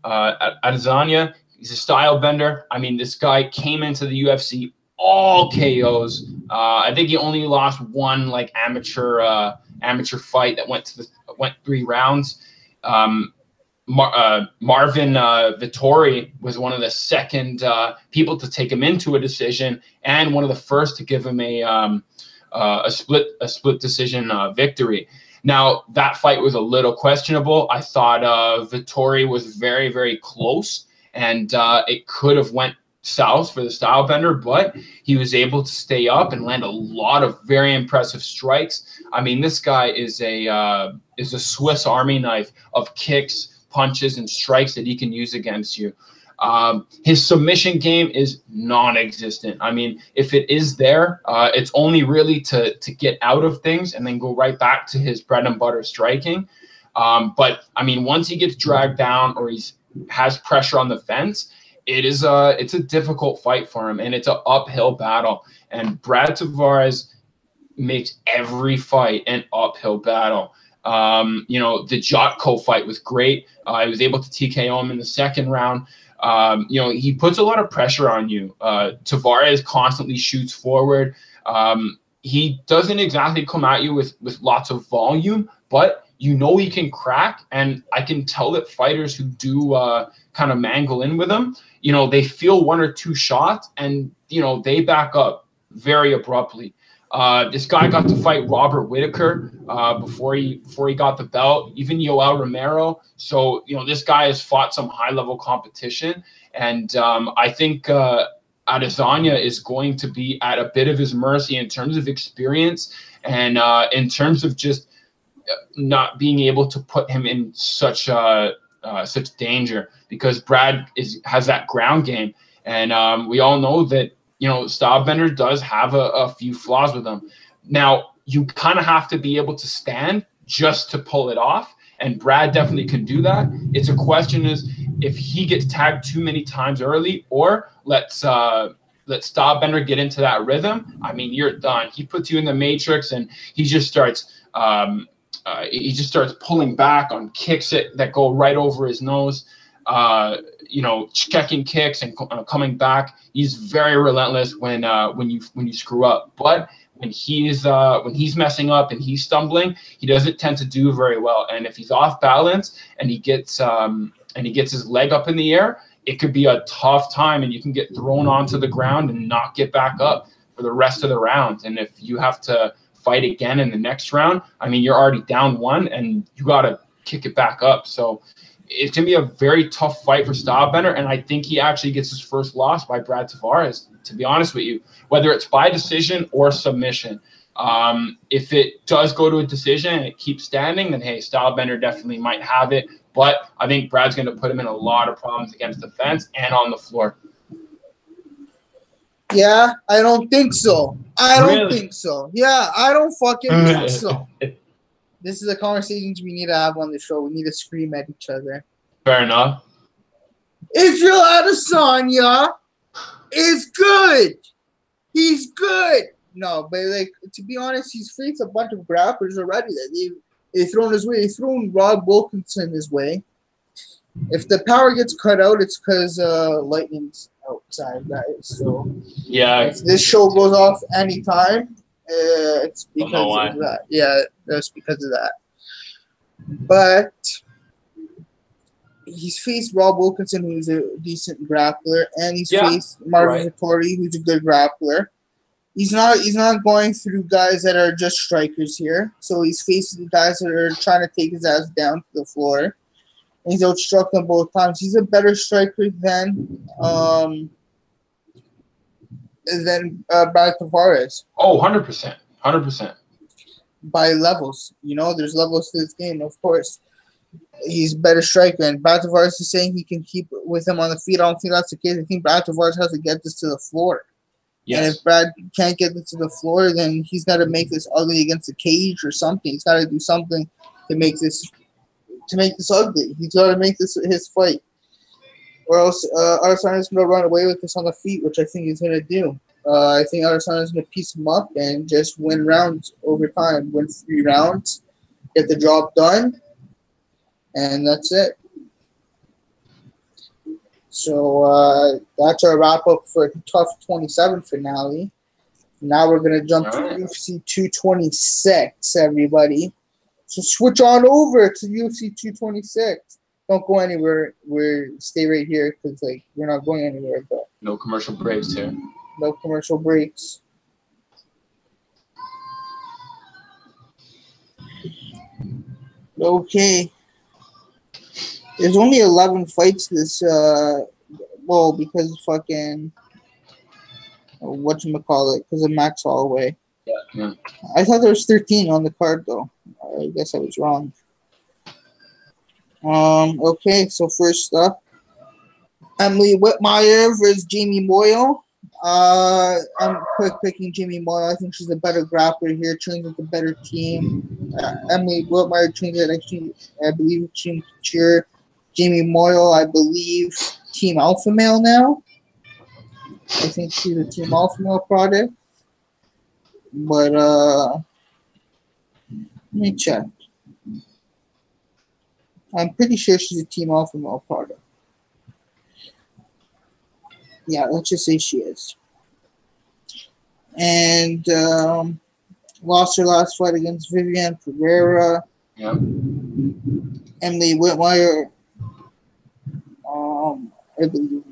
Adesanya. He's a style bender. I mean, this guy came into the UFC all KOs. I think he only lost one amateur fight that went 3 rounds. Marvin Vittori was one of the second people to take him into a decision, and one of the first to give him a split decision victory. Now, that fight was a little questionable. I thought Vittori was very, very close, and it could have went south for the style bender, but he was able to stay up and land a lot of very impressive strikes. I mean, this guy is a Swiss Army knife of kicks, punches, and strikes that he can use against you. His submission game is non-existent. I mean, if it is there, it's only really to get out of things and then go right back to his bread and butter striking. But I mean, once he gets dragged down or has pressure on the fence, it's a difficult fight for him, and it's an uphill battle. And Brad Tavares makes every fight an uphill battle. The Jotko fight was great. I was able to TKO him in the second round. He puts a lot of pressure on you. Tavares constantly shoots forward. He doesn't exactly come at you with lots of volume, but he can crack. And I can tell that fighters who do kind of mangle in with him, they feel 1 or 2 shots and, they back up very abruptly. This guy got to fight Robert Whittaker before he got the belt, even Yoel Romero. So, this guy has fought some high-level competition. And I think Adesanya is going to be at a bit of his mercy in terms of experience and in terms of just not being able to put him in such danger, because Brad has that ground game. And we all know that, Stylebender does have a few flaws with him. Now, you kind of have to be able to stand just to pull it off, and Brad definitely can do that. It's a question is if he gets tagged too many times early, or let Stylebender get into that rhythm. I mean, you're done. He puts you in the matrix, and he just starts pulling back on kicks that go right over his nose. Checking kicks and coming back. He's very relentless when you screw up. But when he's messing up and he's stumbling, he doesn't tend to do very well. And if he's off balance and he gets his leg up in the air, it could be a tough time, and you can get thrown onto the ground and not get back up for the rest of the round. And if you have to fight again in the next round, I mean, you're already down 1 and you got to kick it back up. So it's going to be a very tough fight for Stylebender, and I think he actually gets his first loss by Brad Tavares, to be honest with you, whether it's by decision or submission. If it does go to a decision and it keeps standing, then, hey, Stylebender definitely might have it. But I think Brad's going to put him in a lot of problems against the fence and on the floor. Yeah, I don't think so. I don't Really? think so. Yeah, I don't fucking think so. This is the conversations we need to have on the show. We need to scream at each other. Fair enough. Israel Adesanya is good. He's good. No, but like to be honest, he's faced a bunch of grapplers already that they've thrown his way. They've thrown Rob Wilkinson his way. If the power gets cut out, it's because lightning's outside, guys. So yeah, if this show goes off anytime, it's because of that. Yeah, that's because of that. But he's faced Rob Wilkinson, who's a decent grappler, and he's faced Marvin Vettori, who's a good grappler. He's not going through guys that are just strikers here. So he's facing guys that are trying to take his ass down to the floor. And he's outstruck them both times. He's a better striker than Brad Tavares. Oh, 100%. 100%. By levels. You know, there's levels to this game, of course. He's a better striker. And Brad Tavares is saying he can keep with him on the feet. I don't think that's the case. I think Brad Tavares has to get this to the floor. Yes. And if Brad can't get it to the floor, then he's got to make this ugly against the cage or something. He's got to do something to make this ugly. He's got to make this his fight, or else Adesanya is going to run away with this on the feet, which I think he's going to do. I think Adesanya is going to piece him up and just win rounds over time, win 3 rounds, get the job done, and that's it. So that's our wrap up for TUF 27 finale. Now we're going to jump to UFC 226, everybody. So switch on over to UFC 226. Don't go anywhere. Stay right here because we're not going anywhere. But no commercial breaks here. No commercial breaks. Okay. There's only 11 fights this, because fucking, whatchamacallit, because of Max Holloway. Yeah. I thought there was 13 on the card, though. I guess I was wrong. Okay, so first up, Emily Whitmire versus Jamie Moyle. I'm picking Jamie Moyle. I think she's a better grappler here, trains with a better team. Emily Whitmire trains at I believe, Team Couture. Jamie Moyle, I believe, Team Alpha Male now. I think she's a Team Alpha Male product. But, let me check. I'm pretty sure she's a Team Alpha Male product. Yeah, let's just say she is. And lost her last fight against Viviane Pereira. Yeah. Emily Whitmire, I believe.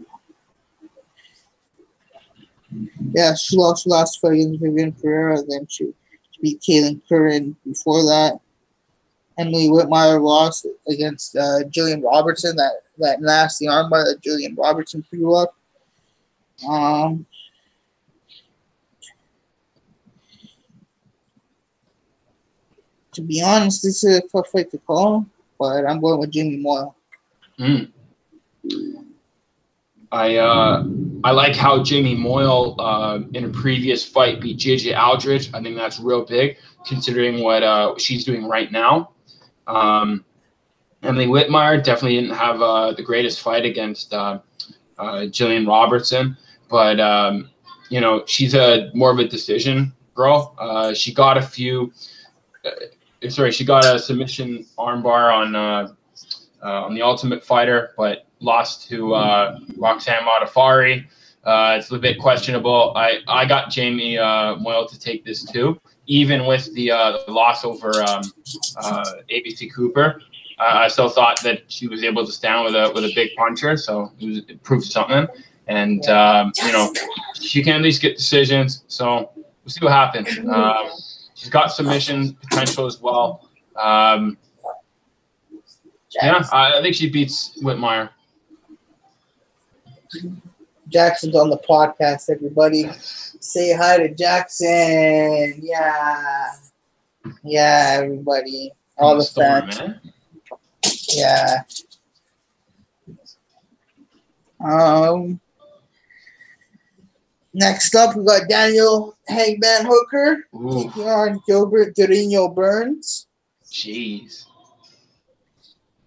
Yeah, she lost her last fight against Viviane Pereira. Then she beat Kaylin Curran before that. Emily Whitmire lost against Jillian Robertson. That nasty armbar that Jillian Robertson threw up. To be honest, this is a tough fight to call, but I'm going with Jamie Moyle. I like how Jamie Moyle in a previous fight beat JJ Aldridge. I think that's real big considering what she's doing right now. Emily Whitmire definitely didn't have the greatest fight against Jillian Robertson, but she's more of a decision girl. She got a submission armbar on the Ultimate Fighter, but lost to Roxanne Modafferi. It's a little bit questionable. I got Jamie Moyle to take this too, even with the loss over ABC Cooper. I still thought that she was able to stand with a big puncher, so it proved something. And she can at least get decisions. So we'll see what happens. She's got submission potential as well. I think she beats Whitmire. Jackson's on the podcast, everybody. Say hi to Jackson. Yeah, everybody. All the fans. Yeah. Next up, we got Daniel Hangman Hooker taking on Gilbert Durino Burns. Jeez.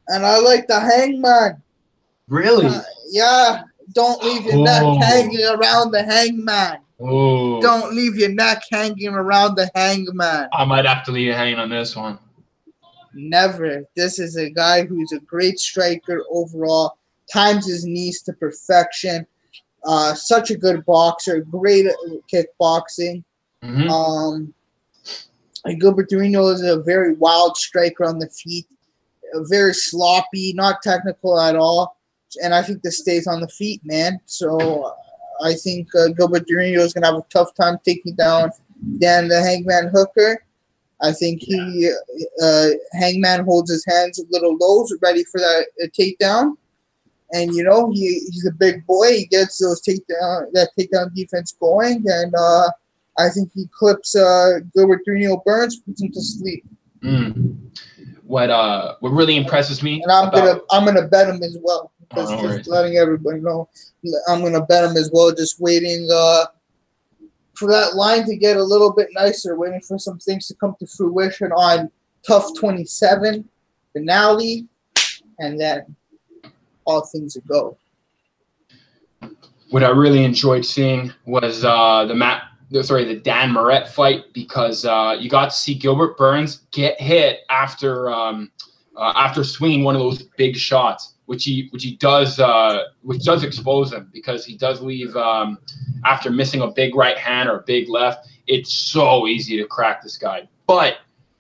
And I like the Hangman. Really? Yeah. Don't leave your neck hanging around the Hangman. Oh. Don't leave your neck hanging around the Hangman. I might have to leave it hanging on this one. Never. This is a guy who's a great striker overall. Times his knees to perfection. Such a good boxer. Great at kickboxing. Mm-hmm. Gilbert Durino is a very wild striker on the feet. Very sloppy, not technical at all. And I think this stays on the feet, man. So I think Gilbert Durino is going to have a tough time taking down Dan the Hangman Hooker. I think Hangman holds his hands a little low, ready for that takedown. And, you know, he's a big boy. He gets that takedown defense going. And I think he clips Gilbert Durino Burns, puts him to sleep. What really impresses me, and I'm gonna bet him as well. Just letting everybody know, I'm gonna bet him as well. Just waiting for that line to get a little bit nicer. Waiting for some things to come to fruition on TUF 27 finale, and then all things will go. What I really enjoyed seeing was the Dan Moret fight, because you got to see Gilbert Burns get hit after swinging one of those big shots, which he does expose him, because he does leave after missing a big right hand or a big left. It's so easy to crack this guy. But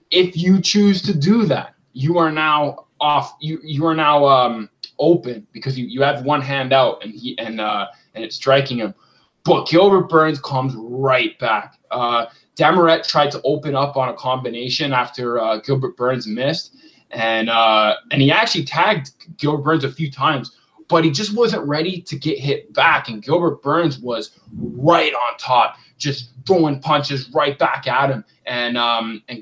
if you choose to do that, you are now off. You are now open, because you have one hand out and it's striking him. But Gilbert Burns comes right back. Dan Moret tried to open up on a combination after Gilbert Burns missed, and he actually tagged Gilbert Burns a few times, but he just wasn't ready to get hit back. And Gilbert Burns was right on top, just throwing punches right back at him. And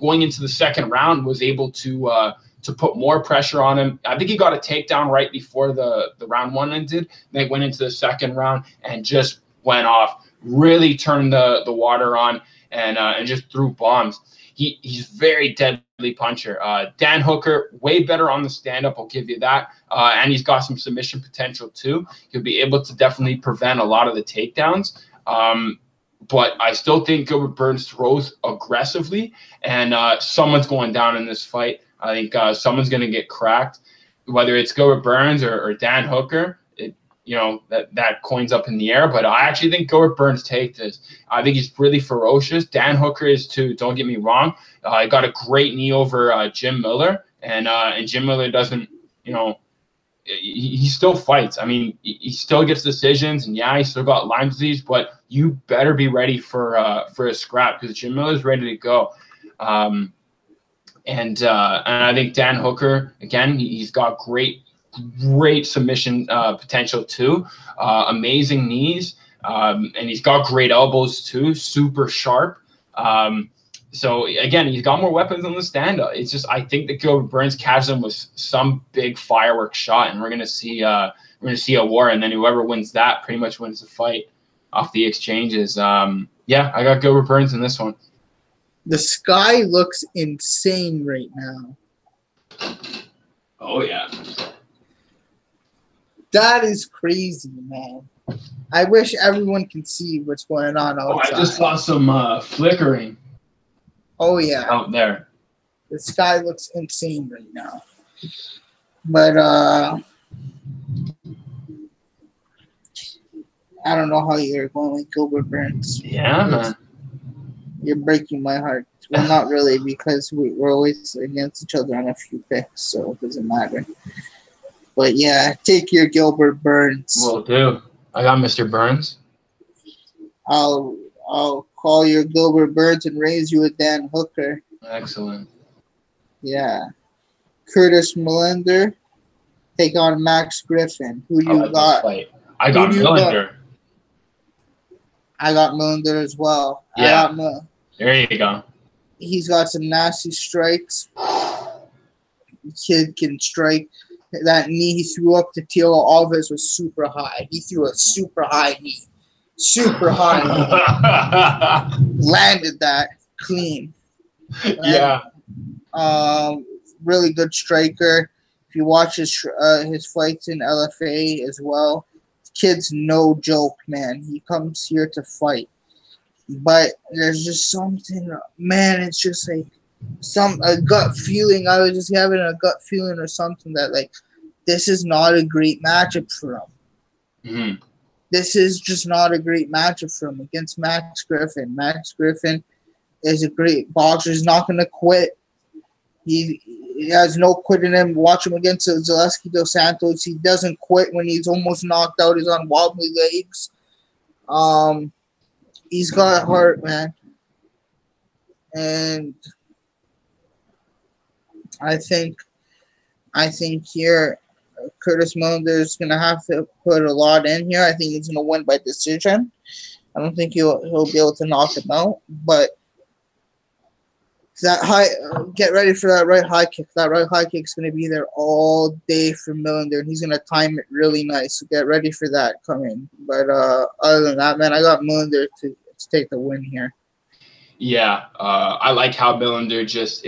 going into the second round, was able to put more pressure on him. I think he got a takedown right before the round one ended. They went into the second round and just went off, really turned the water on, and just threw bombs. He's very deadly puncher. Dan Hooker, way better on the stand-up, I'll give you that. And he's got some submission potential too. He'll be able to definitely prevent a lot of the takedowns. But I still think Gilbert Burns throws aggressively, and someone's going down in this fight. I think someone's going to get cracked, whether it's Gilbert Burns or Dan Hooker. That coin's up in the air, but I actually think Gilbert Burns takes this. I think he's really ferocious. Dan Hooker is too, don't get me wrong. He got a great knee over Jim Miller, and Jim Miller doesn't, he still fights. I mean, he still gets decisions, and he still got Lyme disease, but you better be ready for a scrap, because Jim Miller's ready to go. And I think Dan Hooker, again, he's got great submission potential too. Amazing knees, and he's got great elbows too, super sharp. So again, he's got more weapons on the stand-up. It's just, I think that Gilbert Burns catches him with some big fireworks shot, and we're gonna see a war, and then whoever wins that pretty much wins the fight off the exchanges. I got Gilbert Burns in this one. The sky looks insane right now. Oh yeah. That is crazy, man. I wish everyone can see what's going on outside. I just saw some flickering. Oh, yeah. Out there. The sky looks insane right now. But I don't know how you're going with Gilbert Burns. Yeah, man. You're breaking my heart. Well, not really, because we're always against each other on a few picks, so it doesn't matter. But yeah, take your Gilbert Burns. Will do. I got Mr. Burns. I'll call your Gilbert Burns and raise you a Dan Hooker. Excellent. Yeah. Curtis Millender, take on Max Griffin. Who you got? I got Millender. I got Millender as well. Yeah. There you go. He's got some nasty strikes. The kid can strike. That knee he threw up to Tilo Alves was super high. He threw a super high knee. Super high knee. Landed that clean. Yeah. Really good striker. If you watch his fights in LFA as well, the kid's no joke, man. He comes here to fight. But there's just something, man, it's just like a gut feeling. I was just having a gut feeling or something that, like, this is not a great matchup for him. Mm-hmm. This is just not a great matchup for him against Max Griffin. Max Griffin is a great boxer. He's not going to quit. He has no quit in him. Watch him against Zaleski Dos Santos. He doesn't quit when he's almost knocked out. He's on wobbly legs. He's got heart, man. And I think here Curtis Millender is going to have to put a lot in here. I think he's going to win by decision. I don't think he'll be able to knock him out, but that get ready for that right high kick. That right high kick is going to be there all day for Millender, and he's going to time it really nice. So get ready for that coming. But other than that, man, I got Millender to take the win here. Yeah, I like how Millender just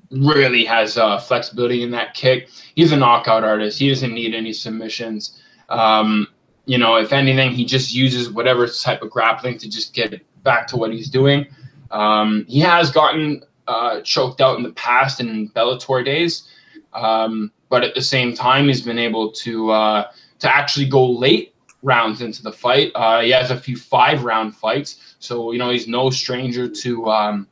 really has flexibility in that kick. He's a knockout artist. He doesn't need any submissions. If anything, he just uses whatever type of grappling to just get back to what he's doing. He has gotten choked out in the past in Bellator days, but at the same time, he's been able to actually go late rounds into the fight. He has a few 5-round fights, so he's no stranger to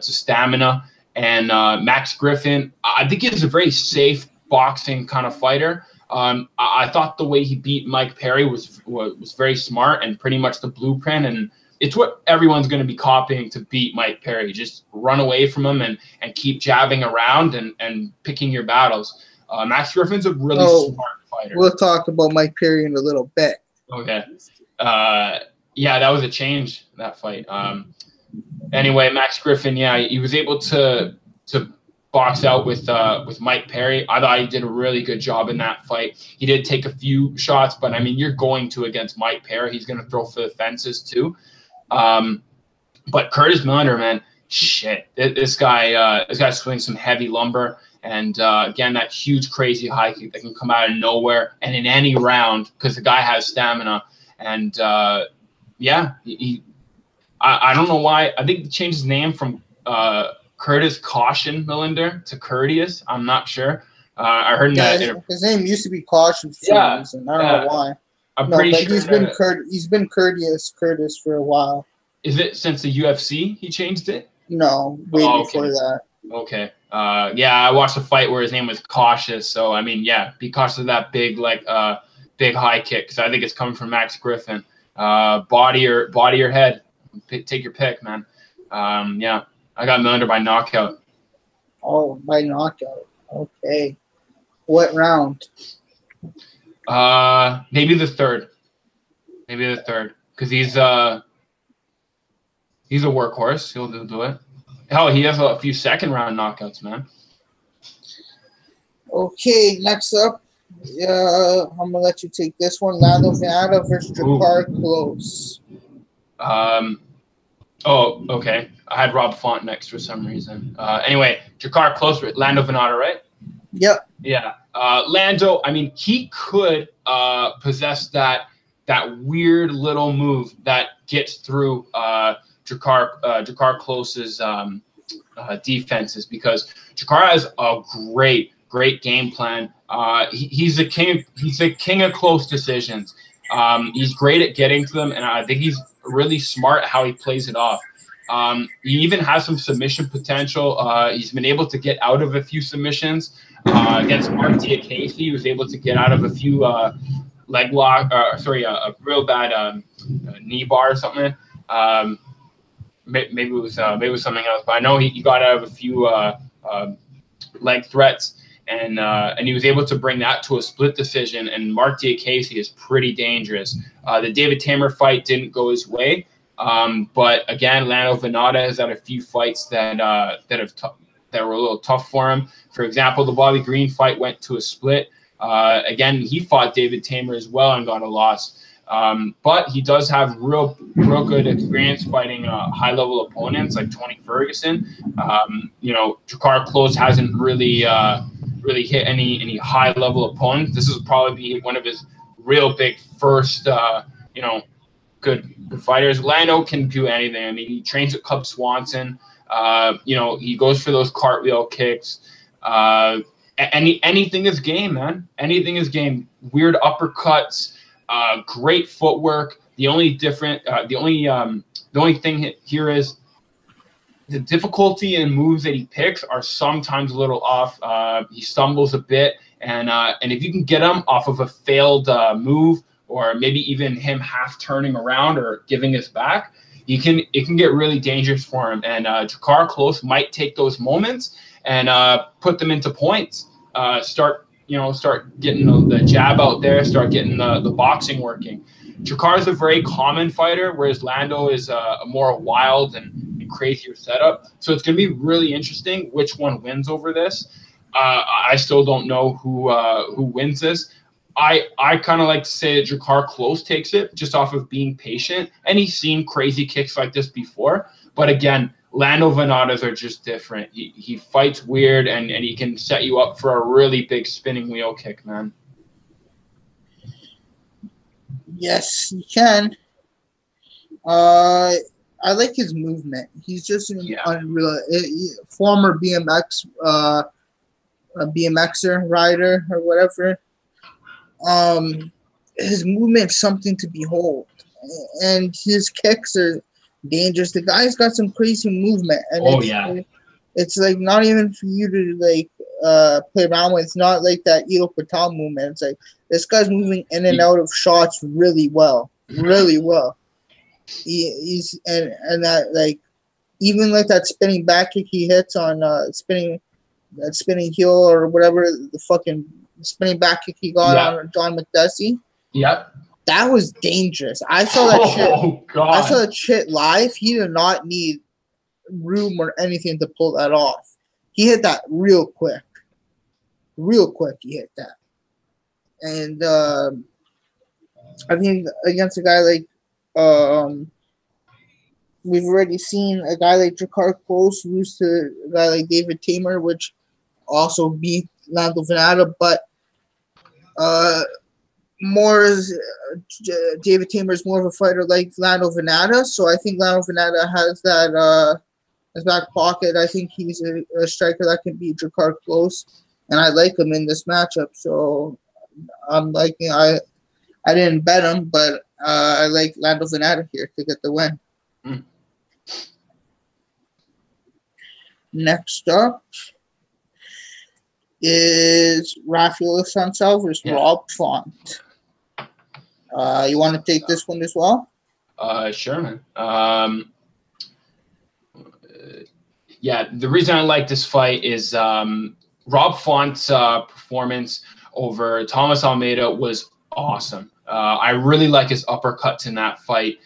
stamina. And Max Griffin, I think he's a very safe boxing kind of fighter. I thought the way he beat Mike Perry was very smart and pretty much the blueprint. And it's what everyone's going to be copying to beat Mike Perry. Just run away from him and keep jabbing around and picking your battles. Max Griffin's a really smart fighter. We'll talk about Mike Perry in a little bit. Okay. Yeah, that was a change, that fight. Anyway, Max Griffin, he was able to box out with Mike Perry. I thought he did a really good job in that fight. He did take a few shots, but I mean, you're going to against Mike Perry. He's going to throw for the fences too. But Curtis Millender, man, shit, this guy swings some heavy lumber, and again, that huge, crazy high kick that can come out of nowhere and in any round because the guy has stamina. And I don't know why. I think he changed his name from Curtis Caution Millender to Courteous. I'm not sure. I heard that his name used to be Caution for some reason. I don't know why. I'm pretty sure he's been Courteous Curtis for a while. Is it since the UFC he changed it? No, way before that. Okay. I watched a fight where his name was Cautious. So I mean, be cautious of that big high kick because I think it's coming from Max Griffin. Body or head. Take your pick, man. I got Millender by knockout. Oh, by knockout. Okay. What round? Maybe the third. Because he's a workhorse. He'll do it. Hell, he has a few second-round knockouts, man. Okay, next up, I'm going to let you take this one. Lando Vannata versus Jakar Close. Oh, okay. I had Rob Font next for some reason. Anyway, Jakar Close with Lando Vannata, right? Yep. Yeah. Lando, I mean, he could possess that weird little move that gets through Jakar Close's defenses because Jakar has a great game plan. He's the king of close decisions. He's great at getting to them, and I think he's really smart at how he plays it off. He even has some submission potential. He's been able to get out of a few submissions. Against Mark Diakese, he was able to get out of a few leg lock, a real bad knee bar or something. Maybe it was something else, but I know he got out of a few leg threats, and he was able to bring that to a split decision. And Mark Diakese is pretty dangerous. The David Tamer fight didn't go his way, but again, Lando Vannata has had a few fights that have that were a little tough for him. For example, the Bobby Green fight went to a split. Again, he fought David Tamer as well and got a loss. But he does have real good experience fighting high-level opponents like Tony Ferguson. Jakar Close hasn't really hit any high-level opponents. This is probably one of his real big first, good fighters. Lando can do anything. I mean, he trains with Cub Swanson. He goes for those cartwheel kicks. Anything is game, man. Anything is game. Weird uppercuts. Great footwork. The only thing here is the difficulty in moves that he picks are sometimes a little off. He stumbles a bit, and if you can get him off of a failed move, or maybe even him half turning around or giving his back, it can get really dangerous for him. And Jakar Close might take those moments and put them into points. Start getting the jab out there, start getting the boxing working. Jakar is a very common fighter, whereas Lando is a more wild and crazier setup. So it's going to be really interesting which one wins over this. I still don't know who wins this. I kind of like to say that Jakar Close takes it just off of being patient, and he's seen crazy kicks like this before. But again, Lando Venadas are just different. He fights weird, and he can set you up for a really big spinning wheel kick, man. Yes, he can. I like his movement. He's just an unreal former BMXer rider or whatever. His movement's something to behold, and his kicks are dangerous. The guy's got some crazy movement, and it's like not even for you to like play around with. It's not like that Ito Patel movement. It's like this guy's moving in and out of shots really well. He's and that like even like that spinning back kick he hits on spinning heel or whatever, the fucking spinning back kick he got on John McDessie. Yep. That was dangerous. I saw that shit. God. I saw that shit live. He did not need room or anything to pull that off. He hit that real quick. He hit that. And I think against a guy like we've already seen a guy like Jakar Close lose to a guy like David Tamer, which also beat Lando Venata, but David Tamer is more of a fighter like Lando Venata, so I think Lando Venata has that his back pocket. I think he's a striker that can beat Jakar Close, and I like him in this matchup. So I'm liking. I didn't bet him, but I like Lando Venata here to get the win. Next up is Rafael Sansal versus Rob Font. You want to take this one as well? Sure, man. The reason I like this fight is Rob Font's performance over Thomas Almeida was awesome. I really like his uppercuts in that fight.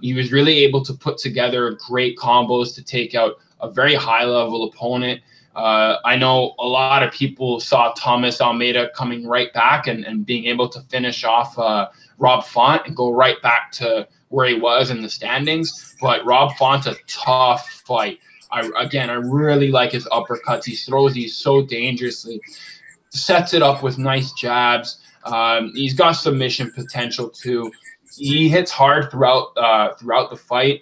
He was really able to put together great combos to take out a very high-level opponent. I know a lot of people saw Thomas Almeida coming right back and being able to finish off Rob Font and go right back to where he was in the standings. But Rob Font's a tough fight. I really like his uppercuts. He throws these so dangerously, sets it up with nice jabs. He's got submission potential too. He hits hard throughout the fight.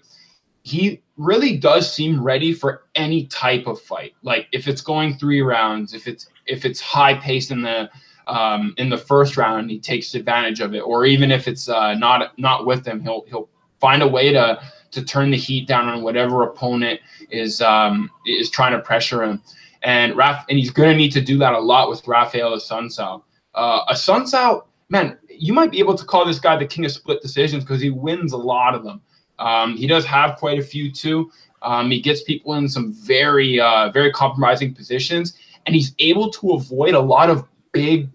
He really does seem ready for any type of fight. Like if it's going 3 rounds, if it's high paced in the first round, he takes advantage of it. Or even if it's not with him, he'll find a way to turn the heat down on whatever opponent is trying to pressure him. And he's gonna need to do that a lot with Rafael Assunção. Assunção, man, you might be able to call this guy the king of split decisions because he wins a lot of them. He does have quite a few too. He gets people in some very compromising positions, and he's able to avoid a lot of big,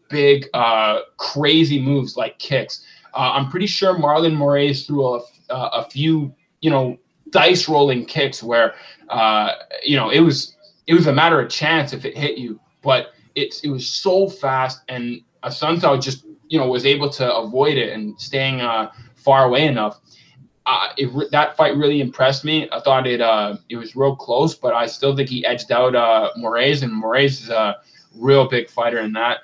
crazy moves like kicks. I'm pretty sure Marlon Moraes threw a few, dice rolling kicks where, it it was a matter of chance if it hit you, but it was so fast, and Assunção just, was able to avoid it and staying far away enough. That fight really impressed me. I thought it was real close, but I still think he edged out Moraes, and Moraes is a real big fighter in that.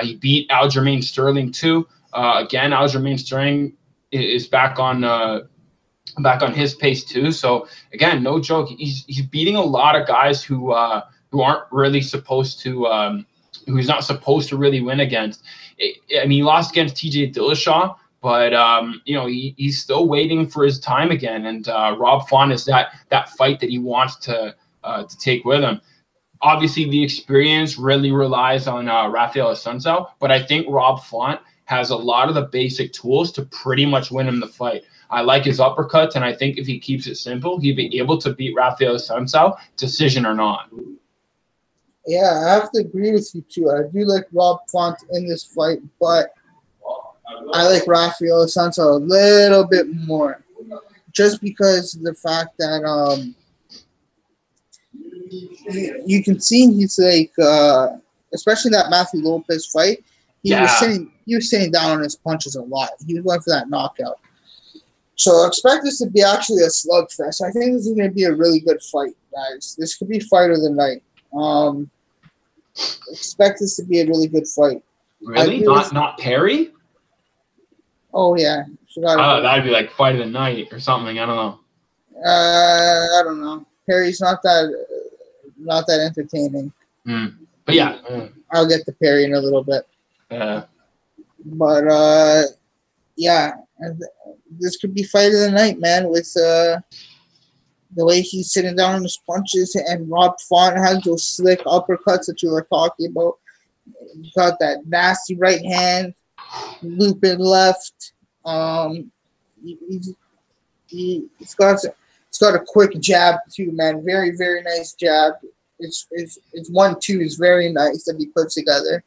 He beat Aljamain Sterling too. Again, Aljamain Sterling is back on his pace too. So again, no joke. He's beating a lot of guys who aren't really supposed to. Who he's not supposed to really win against. I mean, he lost against TJ Dillashaw, but he's still waiting for his time again. And Rob Font is that fight that he wants to take with him. Obviously, the experience really relies on Rafael Assunção, but I think Rob Font has a lot of the basic tools to pretty much win him the fight. I like his uppercuts, and I think if he keeps it simple, he'd be able to beat Rafael Assunção, decision or not. Yeah, I have to agree with you too. I do like Rob Font in this fight, but I like Rafael Assunção a little bit more, just because of the fact that you can see he's like, especially that Matthew Lopez fight. He was sitting down on his punches a lot. He was going for that knockout. So expect this to be actually a slugfest. I think this is going to be a really good fight, guys. This could be fight of the night. Expect this to be a really good fight. Really? Not Perry? Oh yeah. That'd be like fight of the night or something. I don't know. I don't know. Perry's not that entertaining. But yeah, I'll get to Perry in a little bit. But yeah, this could be fight of the night, man. With the way he's sitting down on his punches, and Rob Font has those slick uppercuts that you were talking about. He's got that nasty right hand, looping left. He's got a quick jab too, man. Very, very nice jab. It's 1-2 is very nice that he puts together.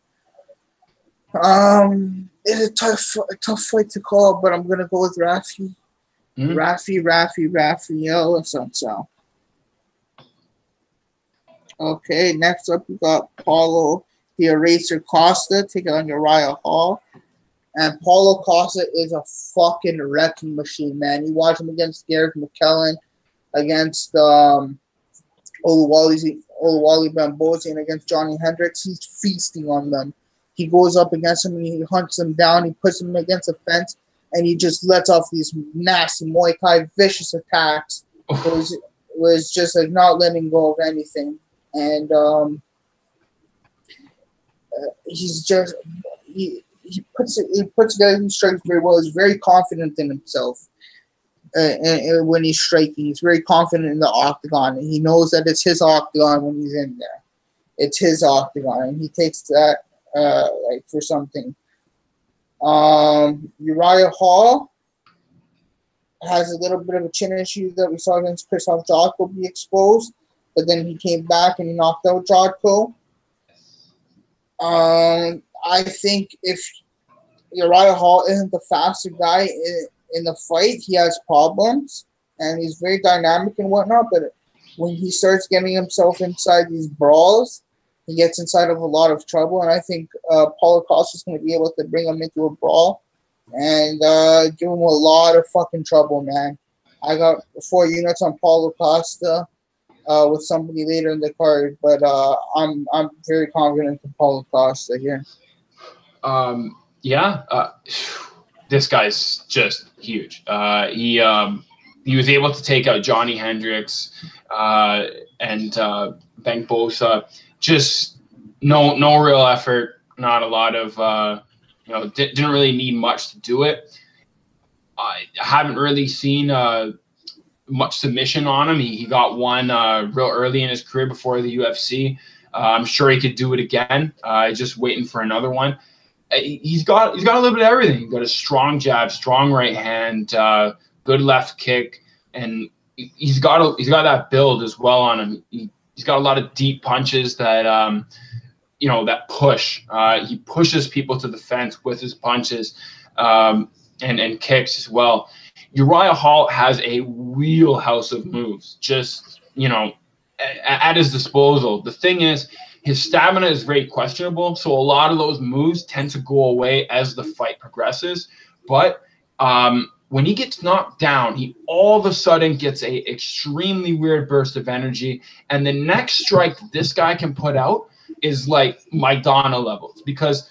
It's a tough fight to call, but I'm gonna go with Rafi. Rafael Assunção. Okay, next up we got Paulo the Eraser Costa taking on Uriah Hall. And Paulo Costa is a fucking wrecking machine, man. You watch him against Gareth McKellen, against Oluwale Bambozi, and against Johnny Hendricks. He's feasting on them. He goes up against him and he hunts them down. He puts them against the fence, and he just lets off these nasty Muay Thai vicious attacks. It was just like not letting go of anything. And he puts together his strikes very well. He's very confident in himself. And when he's striking, he's very confident in the octagon, and he knows that it's his octagon when he's in there. It's his octagon, and he takes that like for something. Uriah Hall has a little bit of a chin issue that we saw against Krzysztof Jotko be exposed, but then he came back and he knocked out Jotko. I think if Uriah Hall isn't the faster guy in the fight, he has problems, and he's very dynamic and whatnot, but when he starts getting himself inside these brawls, he gets inside of a lot of trouble, and I think Paulo Costa is going to be able to bring him into a brawl and give him a lot of fucking trouble, man. I got 4 units on Paulo Costa with somebody later in the card, but I'm very confident in Paulo Costa here. This guy's just huge. He was able to take out Johnny Hendricks and Ben Bosa. Just no real effort, not a lot of didn't really need much to do it. I haven't really seen much submission on him. He got one real early in his career before the UFC. I'm sure he could do it again. Just waiting for another one. He's got a little bit of everything. He's got a strong jab, strong right hand, good left kick, and he's got that build as well on him. He's got a lot of deep punches that that push. He pushes people to the fence with his punches and kicks as well. Uriah Hall has a wheelhouse of moves. Just at his disposal. The thing is, his stamina is very questionable, so a lot of those moves tend to go away as the fight progresses. But when he gets knocked down, he all of a sudden gets a extremely weird burst of energy, and the next strike that this guy can put out is like Maidana levels, because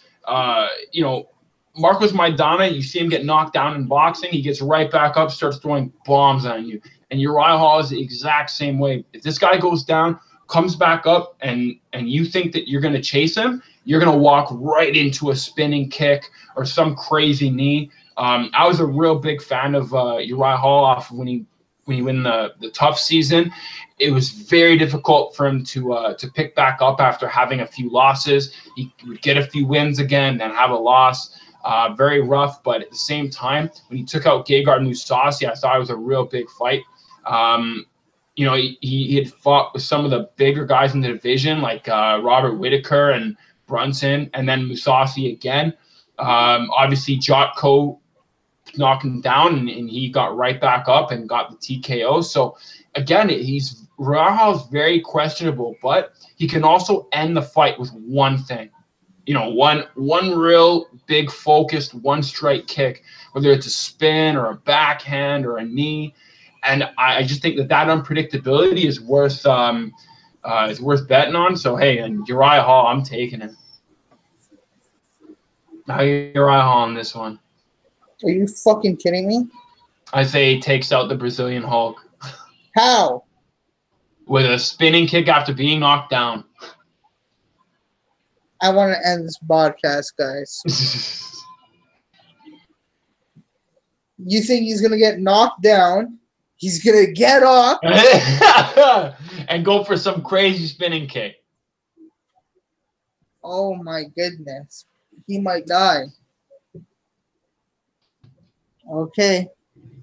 Marcos Maidana, you see him get knocked down in boxing, he gets right back up, starts throwing bombs on you. And Uriah Hall is the exact same way. If this guy goes down, comes back up, and you think that you're going to chase him, you're going to walk right into a spinning kick or some crazy knee. I was a real big fan of Uriah Hall off when he won the TUF season. It was very difficult for him to pick back up after having a few losses. He would get a few wins again, then have a loss. Very rough, but at the same time, when he took out Gegard Mousasi, I thought it was a real big fight. He had fought with some of the bigger guys in the division, like Robert Whitaker and Brunson, and then Mousasi again. Obviously, Jotko knocked him down, and he got right back up and got the TKO. So, again, Rahal is very questionable, but he can also end the fight with one thing. One real big focused one strike kick, whether it's a spin or a backhand or a knee. And I just think that unpredictability is worth betting on. So, hey, and Uriah Hall, I'm taking him. Now Uriah Hall on this one. Are you fucking kidding me? I say he takes out the Brazilian Hulk. How? With a spinning kick after being knocked down. I want to end this podcast, guys. You think he's going to get knocked down? He's going to get up. And go for some crazy spinning kick. Oh, my goodness. He might die. Okay.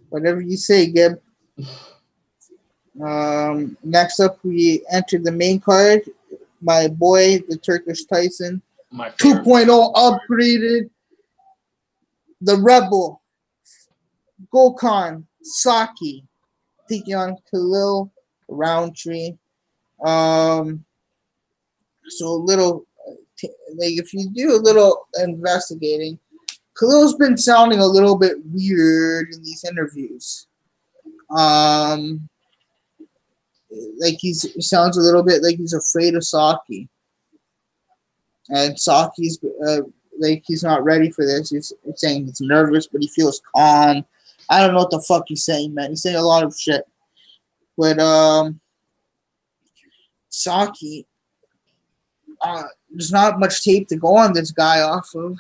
Whatever you say, Gib. Next up, we enter the main card. My boy, the Turkish Tyson. 2.0 upgraded. The Rebel. Gokhan Saki. Taking on Khalil Roundtree. So a little, if you do a little investigating, Khalil's been sounding a little bit weird in these interviews. He sounds a little bit like he's afraid of Saki. And Saki's he's not ready for this. He's saying he's nervous, but he feels calm. I don't know what the fuck he's saying, man. He's saying a lot of shit. But Saki, there's not much tape to go on this guy off of.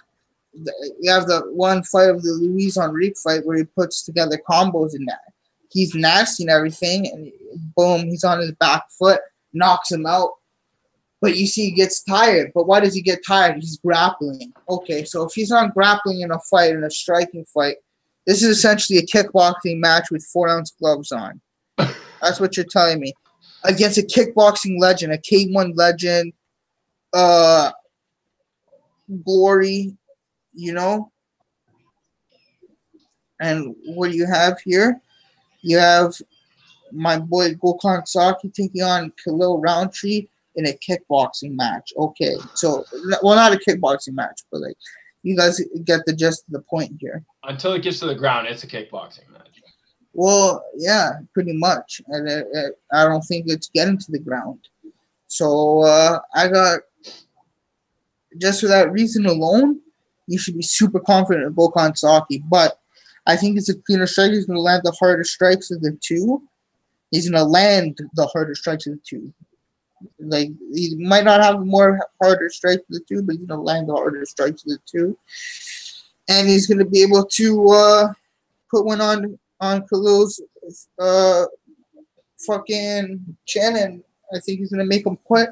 You have the one fight of the Luis Enrique fight where he puts together combos in that. He's nasty and everything, and boom, he's on his back foot, knocks him out. But you see he gets tired. But why does he get tired? He's grappling. Okay, so if he's not grappling in a fight, in a striking fight, this is essentially a kickboxing match with 4-ounce gloves on. That's what you're telling me. Against a kickboxing legend, a K1 legend, Glory, And what do you have here? You have my boy Gokhan Saki taking on Khalil Roundtree in a kickboxing match. Okay, so, well, not a kickboxing match, but you guys get the gist of the point here. Until it gets to the ground, it's a kickboxing match. Well, yeah, pretty much. And I don't think it's getting to the ground. So I got, just for that reason alone, you should be super confident in Gokhan Saki. But I think it's a cleaner strike. He's going to land the harder strikes of the two. He's going to land the harder strikes of the two. He might not have more harder strikes of the two, but he's going to land the harder strikes of the two. And he's going to be able to put one on Khalil's fucking chin, and I think he's going to make him quit.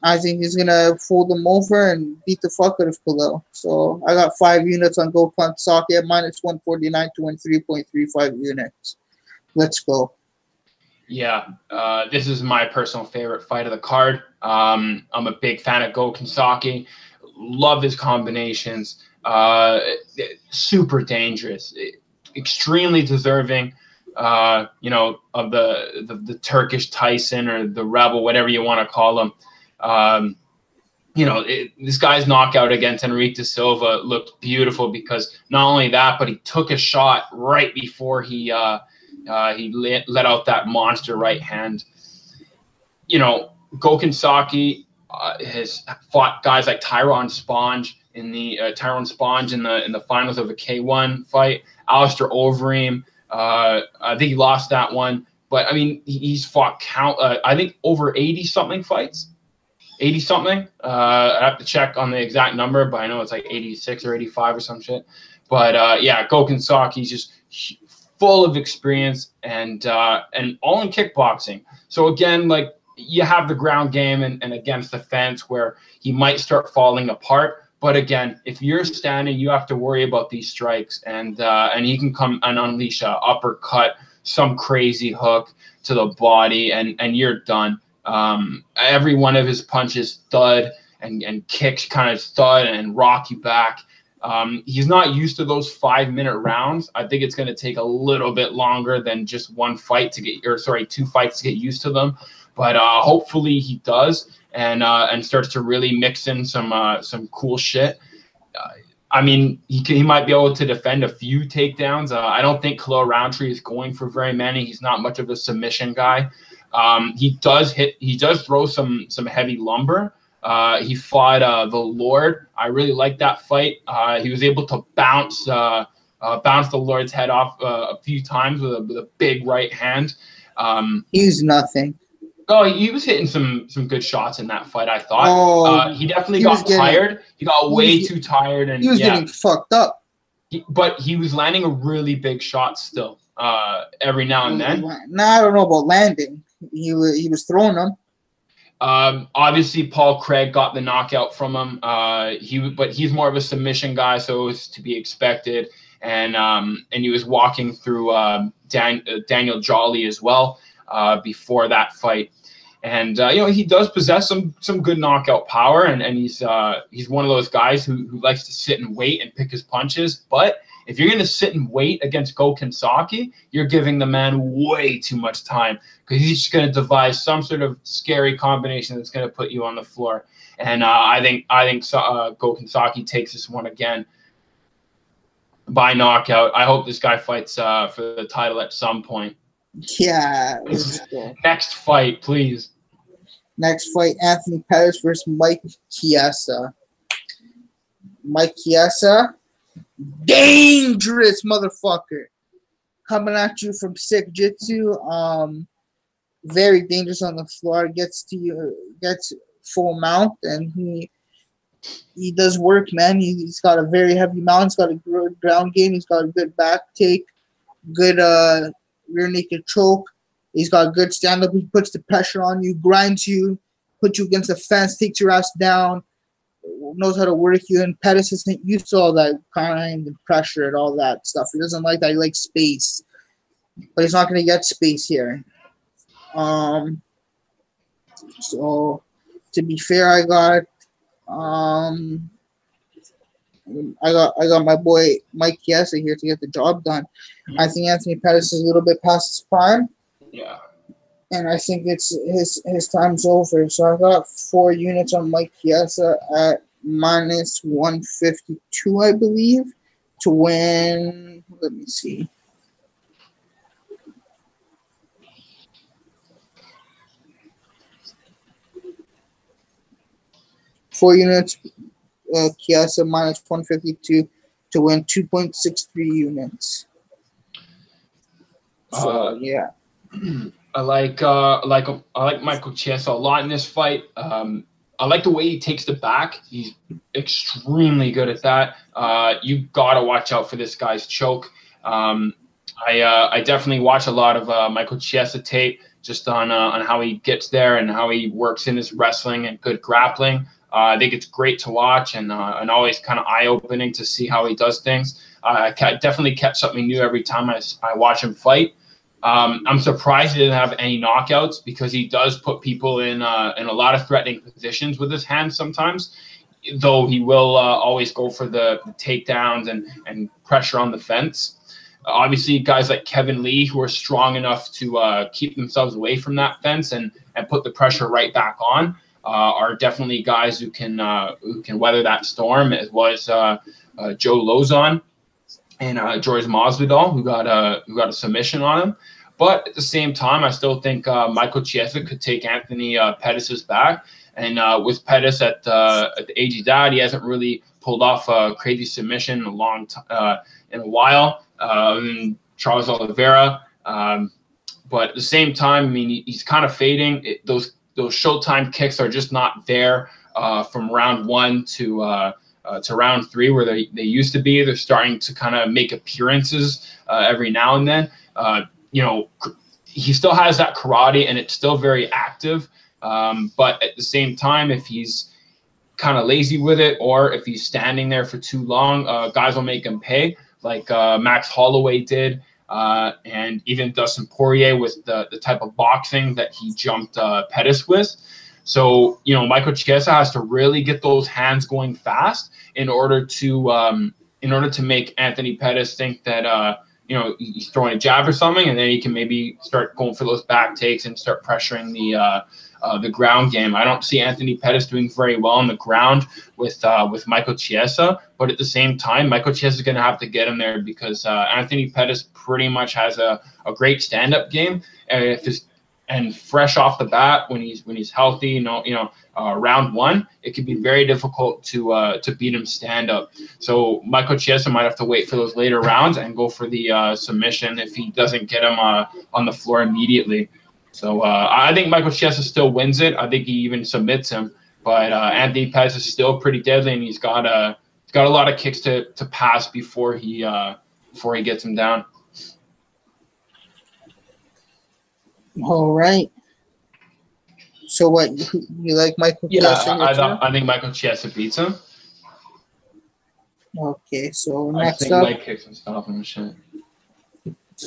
I think he's going to fold him over and beat the fuck out of Khalil. So I got 5 units on Gokhan Saki at -149 to win 3.35 units. Let's go. Yeah, this is my personal favorite fight of the card. I'm a big fan of Gokhan Saki. Love his combinations. Super dangerous. Extremely deserving. of the Turkish Tyson or the Rebel, whatever you want to call him. This guy's knockout against Henrique da Silva looked beautiful because not only that, but he took a shot right before he let out that monster right hand. Gokhan Saki has fought guys like Tyrone Sponge in the finals of a K1 fight. Alistair Overeem, I think he lost that one, but I mean he's fought I think over 80-something fights. 80-something. I have to check on the exact number, but I know it's like 86 or 85 or some shit. But Gokhan Saki's just full of experience and all in kickboxing. So again, like you have the ground game and against the fence where he might start falling apart. But again, if you're standing, you have to worry about these strikes, and he can come and unleash a uppercut, some crazy hook to the body, and you're done. Every one of his punches thud and kicks kind of thud and rock you back. He's not used to those 5-minute rounds. I think it's going to take a little bit longer than just 2 fights to get used to them. But hopefully he does and starts to really mix in some cool shit. I mean, he might be able to defend a few takedowns. I don't think Khalil Roundtree is going for very many. He's not much of a submission guy. He does throw some heavy lumber. He fought the Lord. I really like that fight. He was able to bounce the Lord's head off a few times with a big right hand. He's nothing. Oh, he was hitting some good shots in that fight, I thought. He definitely got tired. He got way too tired. And he was getting fucked up. But he was landing a really big shot still every now and then. Nah, I don't know about landing. He was throwing them. Obviously, Paul Craig got the knockout from him. But he's more of a submission guy, so it was to be expected. And he was walking through Daniel Jolly as well before that fight. And he does possess some good knockout power, and he's one of those guys who likes to sit and wait and pick his punches. But if you're going to sit and wait against Gokhan Saki, you're giving the man way too much time because he's just going to devise some sort of scary combination that's going to put you on the floor. And I think Gokhan Saki takes this one again by knockout. I hope this guy fights for the title at some point. Yeah. Next fight, please. Next fight, Anthony Pettis versus Mike Chiesa. Mike Chiesa, dangerous motherfucker. Coming at you from sick jitsu. Very dangerous on the floor. Gets full mount, and he does work, man. He's got a very heavy mount. He's got a good ground game. He's got a good back take. Good rear naked choke. He's got good stand up. He puts the pressure on you, grinds you, puts you against the fence, takes your ass down, knows how to work you. And Pettis isn't used to all that kind of pressure and all that stuff. He doesn't like that. He likes space, but he's not going to get space here. So to be fair, I got my boy Mike Chiesa here to get the job done. I think Anthony Pettis is a little bit past his prime. Yeah. And I think it's his time's over. So I got 4 units on Mike Chiesa at minus 152, I believe, to win. Let me see. Four units, Chiesa minus 152 to win 2.63 units. So yeah. I like Michael Chiesa a lot in this fight. I like the way he takes the back. He's extremely good at that. You gotta watch out for this guy's choke. I definitely watch a lot of Michael Chiesa tape just on how he gets there and how he works in his wrestling and good grappling. I think it's great to watch and always kind of eye-opening to see how he does things. I definitely catch something new every time I watch him fight. I'm surprised he didn't have any knockouts because he does put people in a lot of threatening positions with his hands sometimes, though he will always go for the takedowns and pressure on the fence. Obviously, guys like Kevin Lee, who are strong enough to keep themselves away from that fence and put the pressure right back on, are definitely guys who can weather that storm, as well as Joe Lozon and George Masvidal, who got a submission on him. But at the same time, I still think Michael Chiesa could take Anthony Pettis' back. And with Pettis at the age he's at, he hasn't really pulled off a crazy submission in a while. Charles Oliveira. But at the same time, I mean, he's kind of fading. Those Showtime kicks are just not there from round 1 to round 3 where they used to be. They're starting to kind of make appearances every now and then. He still has that karate and it's still very active. But at the same time, if he's kind of lazy with it, or if he's standing there for too long, guys will make him pay, like Max Holloway did, and even Dustin Poirier with the type of boxing that he jumped Pettis with. So, Michael Chiesa has to really get those hands going fast in order to make Anthony Pettis think that he's throwing a jab or something, and then he can maybe start going for those back takes and start pressuring the ground game. I don't see Anthony Pettis doing very well on the ground with Michael Chiesa, but at the same time, Michael Chiesa is going to have to get him there because Anthony Pettis pretty much has a great stand-up game, and fresh off the bat when he's healthy, round 1, it could be very difficult to beat him stand-up. So Michael Chiesa might have to wait for those later rounds and go for the submission if he doesn't get him on the floor immediately. So I think Michael Chiesa still wins it. I think he even submits him. But Anthony Pettis is still pretty deadly, and he's got a lot of kicks to pass before he gets him down. All right. So what, you like Michael Chiesa? Yeah, I think Michael Chiesa beats him. Okay, so next up, Mike kicks and stop him and shit.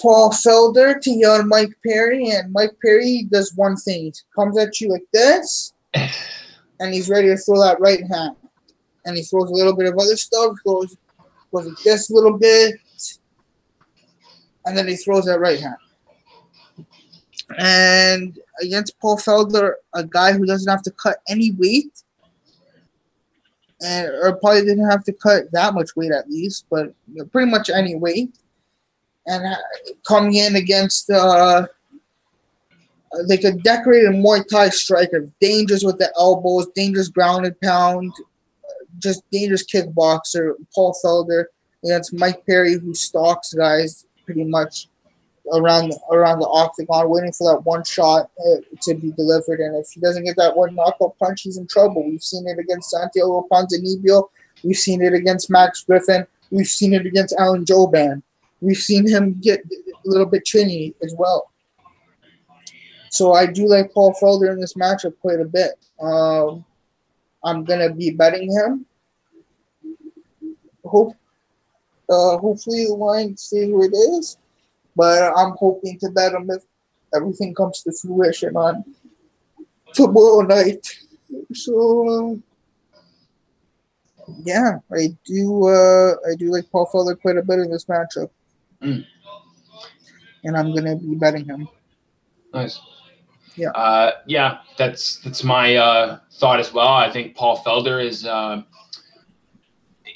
Paul Felder to young Mike Perry, and Mike Perry does one thing. He comes at you like this, and he's ready to throw that right hand. And he throws a little bit of other stuff, goes like this a little bit, and then he throws that right hand. And against Paul Felder, a guy who doesn't have to cut any weight, or probably didn't have to cut that much weight at least, but pretty much any weight. And coming in against like a decorated Muay Thai striker, dangerous with the elbows, dangerous ground and pound, just dangerous kickboxer, Paul Felder, against Mike Perry, who stalks guys pretty much around the octagon, waiting for that one shot to be delivered. And if he doesn't get that one knockout punch, he's in trouble. We've seen it against Santiago Ponzinibbio. We've seen it against Max Griffin. We've seen it against Alan Jouban. We've seen him get a little bit chinny as well. So I do like Paul Felder in this matchup quite a bit. I'm going to be betting him. Hopefully the line stays where it is. But I'm hoping to bet him if everything comes to fruition on tomorrow night. So, yeah, I do like Paul Felder quite a bit in this matchup. And I'm going to be betting him. Nice. Yeah. That's my thought as well. I think Paul Felder is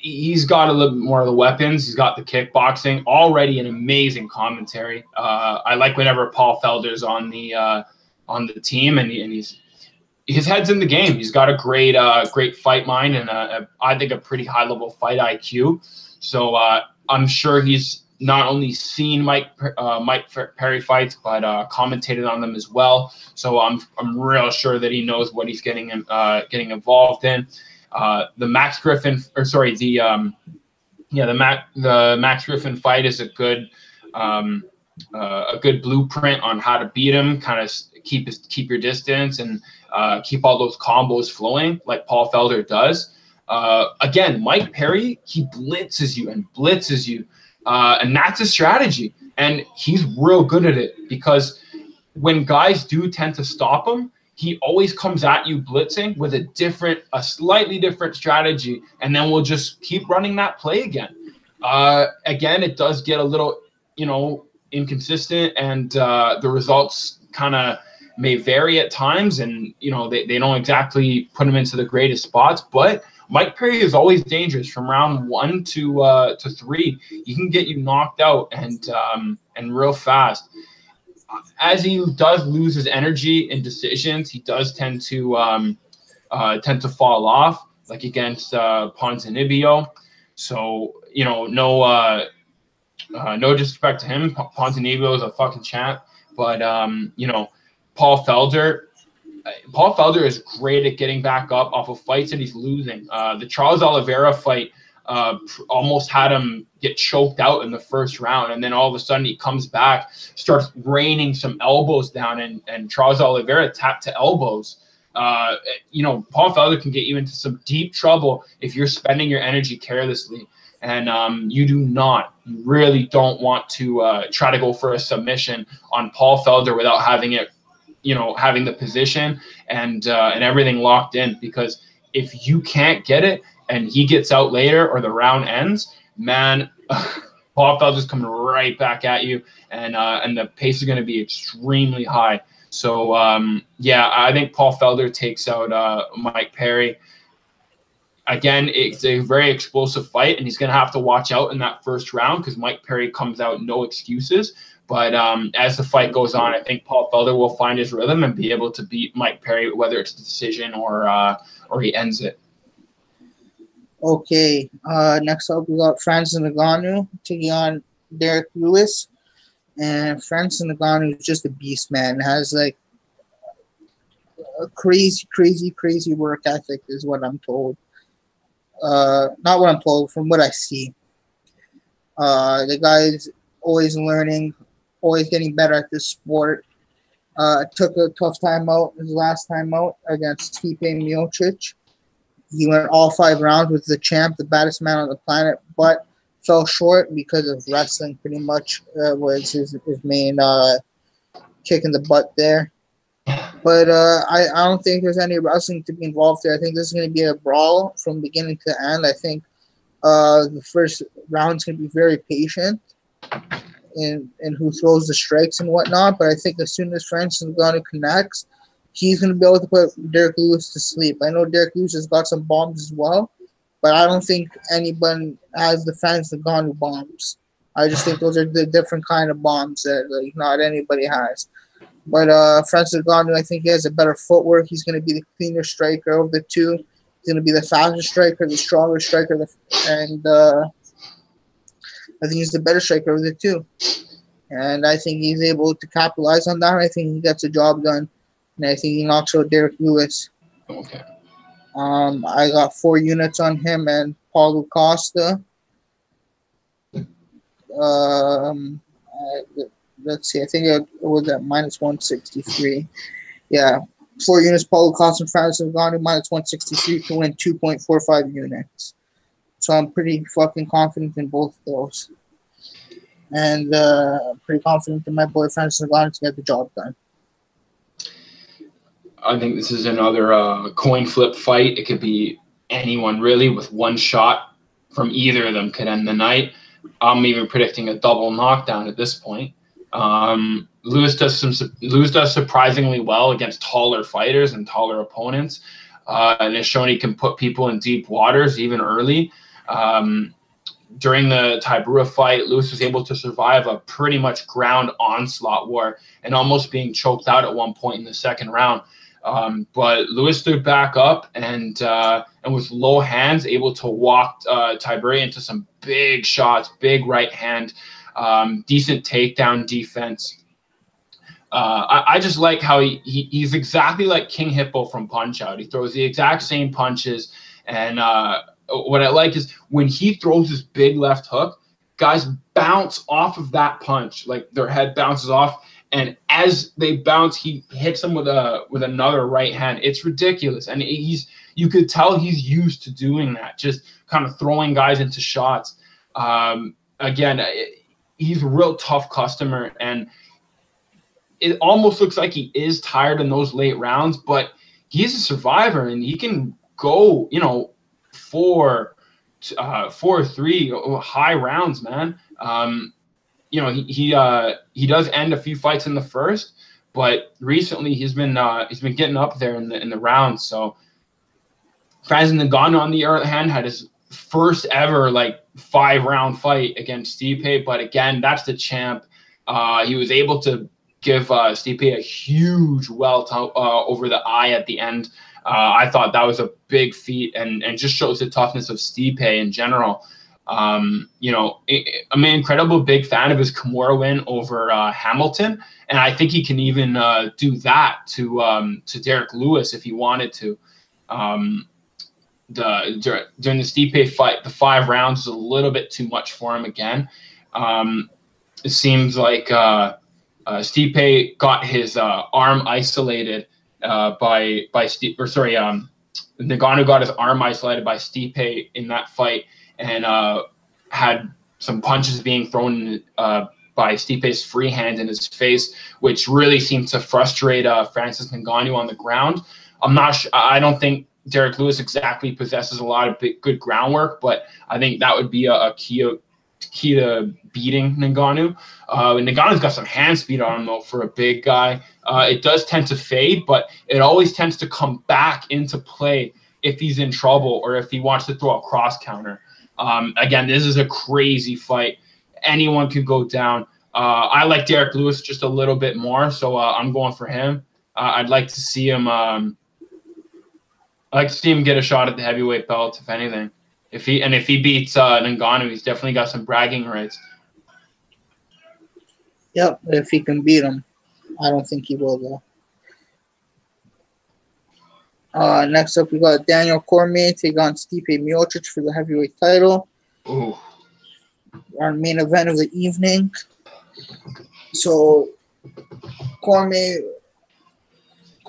he's got a little bit more of the weapons. He's got the kickboxing. Already an amazing commentary. I like whenever Paul Felder's on the team, and his head's in the game. He's got a great fight mind and I think a pretty high level fight IQ. So I'm sure he's not only seen Mike Perry fights, but commentated on them as well. So I'm real sure that he knows what he's getting involved in. The Max Griffin the Max Griffin fight is a good blueprint on how to beat him, kind of keep your distance and keep all those combos flowing like Paul Felder does. Again, Mike Perry, he blitzes you, and that's a strategy, and he's real good at it because when guys do tend to stop him, he always comes at you blitzing with a slightly different strategy, and then we'll just keep running that play again. Again, it does get a little inconsistent, and the results kind of may vary at times, and they don't exactly put him into the greatest spots. But Mike Perry is always dangerous from round 1 to 3. He can get you knocked out and real fast. As he does lose his energy in decisions, he does tend to fall off, like against Ponzinibbio. So no disrespect to him. Ponzinibbio is a fucking champ, but Paul Felder. Paul Felder is great at getting back up off of fights that he's losing. The Charles Oliveira fight almost had him get choked out in the first round, and then all of a sudden he comes back, starts raining some elbows down, and Charles Oliveira tapped to elbows. Paul Felder can get you into some deep trouble if you're spending your energy carelessly, and you really don't want to try to go for a submission on Paul Felder without having it, having the position and everything locked in, because if you can't get it and he gets out later or the round ends, man, Paul Felder's coming right back at you, and the pace is going to be extremely high. So I think Paul Felder takes out Mike Perry. Again, it's a very explosive fight, and he's going to have to watch out in that first round because Mike Perry comes out no excuses. But as the fight goes on, I think Paul Felder will find his rhythm and be able to beat Mike Perry, whether it's a decision or he ends it. Okay, next up we got Francis Ngannou taking on Derek Lewis, and Francis Ngannou is just a beast, man. Has like a crazy work ethic, is what I'm told. Not what I'm told, from what I see. The guy is always learning, always getting better at this sport. Took a tough time out, his last time out against Stipe Miocic. He went all 5 rounds with the champ, the baddest man on the planet, but fell short because of wrestling. Pretty much was his main kick in the butt there. But I don't think there's any wrestling to be involved there. I think this is going to be a brawl from beginning to end. I think the first round is going to be very patient in who throws the strikes and whatnot. But I think as soon as Francis Ngannou connects, he's going to be able to put Derek Lewis to sleep. I know Derek Lewis has got some bombs as well, but I don't think anyone has the Francis Ngannou bombs. I just think those are the different kind of bombs that not anybody has. But Francis Ngannou, I think he has a better footwork. He's going to be the cleaner striker of the two. He's going to be the faster striker, the stronger striker, and I think he's the better striker of the two. And I think he's able to capitalize on that. I think he gets the job done. And I think he knocks out Derek Lewis. Okay. I got 4 units on him and Paulo Costa. Let's see. I think it was at minus 163. Yeah. 4 units, Paulo Costa and Francis Ngannou, minus 163 to win 2.45 units. So I'm pretty fucking confident in both of those. And pretty confident in my boy Francis Ngannou to get the job done. I think this is another coin flip fight. It could be anyone really, with one shot from either of them could end the night. I'm even predicting a double knockdown at this point. Lewis does surprisingly well against taller fighters and taller opponents, and has shown he can put people in deep waters even early. During the Tybura fight, Lewis was able to survive a pretty much ground onslaught war and almost being choked out at one point in the second round. But Lewis stood back up and with low hands able to walk Tybura into some big shots, big right hand, decent takedown defense. I just like how he's exactly like King Hippo from Punch Out. He throws the exact same punches, and what I like is when he throws his big left hook, guys bounce off of that punch, like their head bounces off, and as they bounce, he hits them with another right hand. It's ridiculous, and you could tell he's used to doing that, just kind of throwing guys into shots. Again, he's a real tough customer, and it almost looks like he is tired in those late rounds, but he's a survivor, and he can go, 4-3 high rounds, man. he does end a few fights in the first, but recently he's been getting up there in the rounds. So Francis Ngannou, on the other hand, had his first ever 5-round fight against Stipe, but again, that's the champ. He was able to give Stipe a huge welt over the eye at the end. I thought that was a big feat and just shows the toughness of Stipe in general. I'm an incredible big fan of his Kimura win over Hamilton, and I think he can even do that to Derek Lewis if he wanted to. During the Stipe fight, the 5 rounds is a little bit too much for him again. It seems like Stipe got his arm isolated Ngannou got his arm isolated by Stipe in that fight, and had some punches being thrown by Stipe's free hand in his face, which really seemed to frustrate Francis Ngannou on the ground. I don't think Derek Lewis exactly possesses a lot of good groundwork, but I think that would be a key to beating Ngannou. Ngannou's got some hand speed on him, though, for a big guy. It does tend to fade, but it always tends to come back into play if he's in trouble or if he wants to throw a cross counter. Again, this is a crazy fight. Anyone could go down. I like Derek Lewis just a little bit more, so I'm going for him. I'd like to see him. I'd like to see him get a shot at the heavyweight belt, if anything. If he beats Ngannou, he's definitely got some bragging rights. Yep, if he can beat him. I don't think he will, though. Next up, we got Daniel Cormier take on Stipe Miocic for the heavyweight title. Ooh. Our main event of the evening. So, Cormier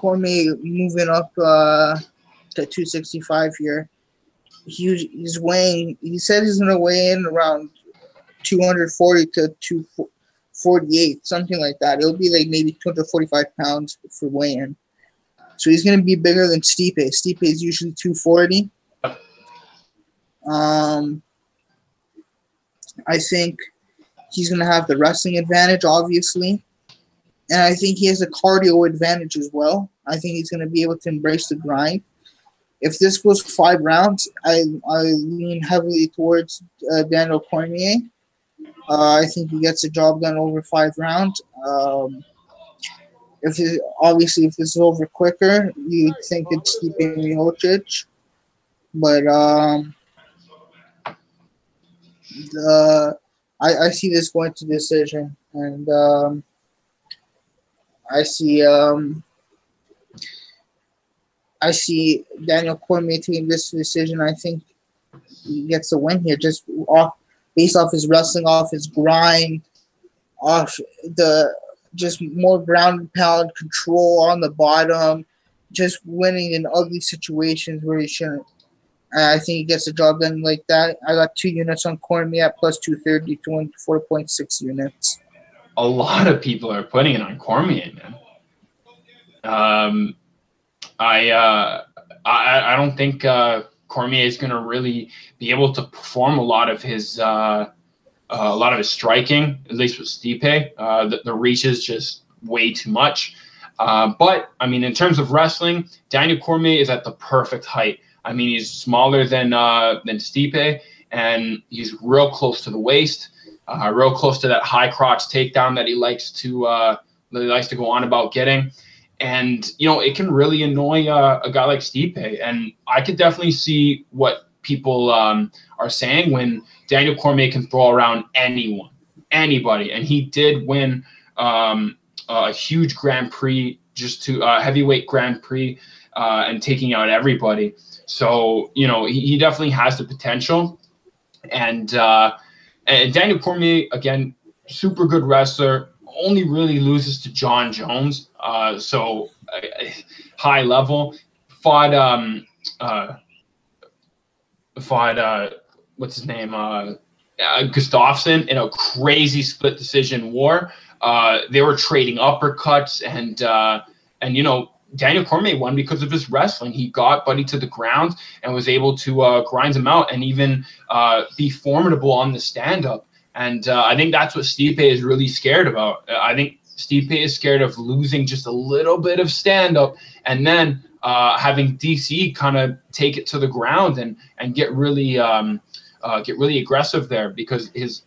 moving up to 265 here. He's weighing. He said he's going to weigh in around 240 to 248, something like that. It'll be like maybe 245 pounds for weigh-in. So he's going to be bigger than Stipe. Stipe is usually 240. I think he's going to have the wrestling advantage, obviously. And I think he has a cardio advantage as well. I think he's going to be able to embrace the grind. If this goes 5 rounds, I lean heavily towards Daniel Cormier. I think he gets the job done over 5 rounds. If this is over quicker, you think it's Stipe Miocic. But I see this going to decision, and I see Daniel Cormier taking this decision. I think he gets a win here, just based off his wrestling, off his grind, off the just more ground and pound control on the bottom, just winning in ugly situations where he shouldn't. I think he gets the job done like that. I got 2 units on Cormier at plus 230 to win 4.6 units. A lot of people are putting it on Cormier, man. I don't think Cormier is going to really be able to perform a lot of his striking, at least with Stipe. The reach is just way too much. But I mean, in terms of wrestling, Daniel Cormier is at the perfect height. I mean, he's smaller than Stipe, and he's real close to the waist, real close to that high crotch takedown that he likes to go on about getting. And, it can really annoy a guy like Stipe. And I could definitely see what people are saying when Daniel Cormier can throw around anybody. And he did win a huge Grand Prix, heavyweight Grand Prix, and taking out everybody. So, he definitely has the potential. And Daniel Cormier, again, super good wrestler, only really loses to John Jones. So high level. Fought what's his name? Gustafsson in a crazy split decision war. They were trading uppercuts, and Daniel Cormier won because of his wrestling. He got Buddy to the ground and was able to grind him out and even be formidable on the stand-up. And I think that's what Stipe is really scared about. I think Stipe is scared of losing just a little bit of stand-up and then having DC kind of take it to the ground and get really aggressive there, because his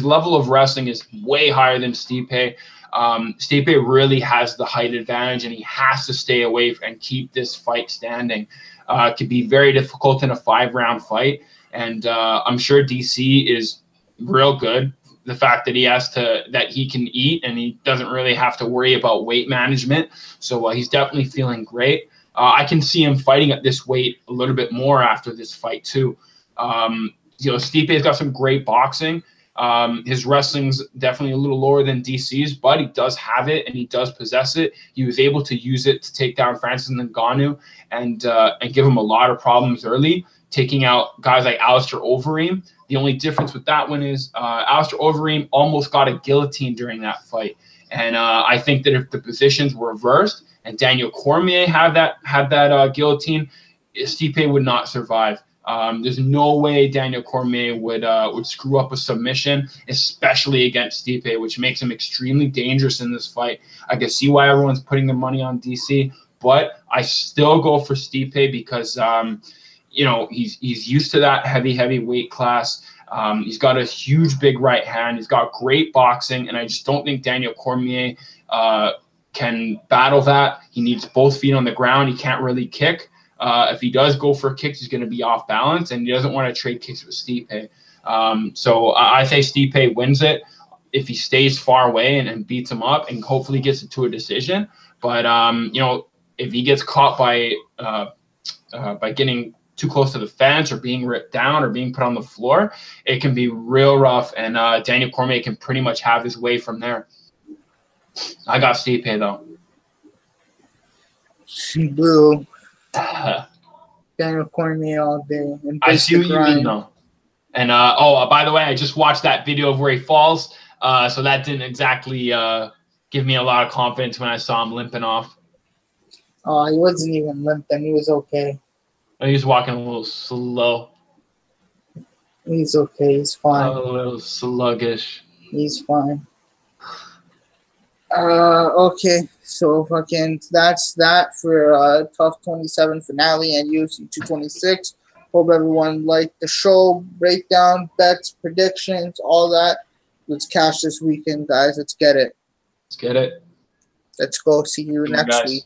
level of wrestling is way higher than Stipe. Stipe really has the height advantage, and he has to stay away and keep this fight standing. It could be very difficult in a 5-round fight, and I'm sure DC is real good. The fact that he can eat and he doesn't really have to worry about weight management, so he's definitely feeling great. I can see him fighting at this weight a little bit more after this fight too. Stipe's got some great boxing. His wrestling's definitely a little lower than DC's, but he does have it and he does possess it. He was able to use it to take down Francis Ngannou and give him a lot of problems early, taking out guys like Alistair Overeem. The only difference with that one is Alistair Overeem almost got a guillotine during that fight. And I think that if the positions were reversed and Daniel Cormier had that guillotine, Stipe would not survive. There's no way Daniel Cormier would screw up a submission, especially against Stipe, which makes him extremely dangerous in this fight. I can see why everyone's putting their money on DC, but I still go for Stipe because he's used to that heavy weight class. He's got a huge big right hand. He's got great boxing, and I just don't think Daniel Cormier can battle that. He needs both feet on the ground. He can't really kick. If he does go for kicks, he's going to be off balance, and he doesn't want to trade kicks with Stipe. So I say Stipe wins it if he stays far away and beats him up and hopefully gets it to a decision. But if he gets caught by getting too close to the fence or being ripped down or being put on the floor, it can be real rough, and Daniel Cormier can pretty much have his way from there. I got Stipe though. Boo. Daniel Cormier all day. I see what you mean though. And by the way, I just watched that video of where he falls. So that didn't exactly give me a lot of confidence when I saw him limping off. Oh, he wasn't even limping. He was okay. He was walking a little slow. He's okay. He's fine. A little sluggish. He's fine. Okay. So that's that for TUF 27 finale and UFC 226. Hope everyone liked the show, breakdown, bets, predictions, all that. Let's cash this weekend, guys. Let's get it. Let's get it. Let's go. See you next week.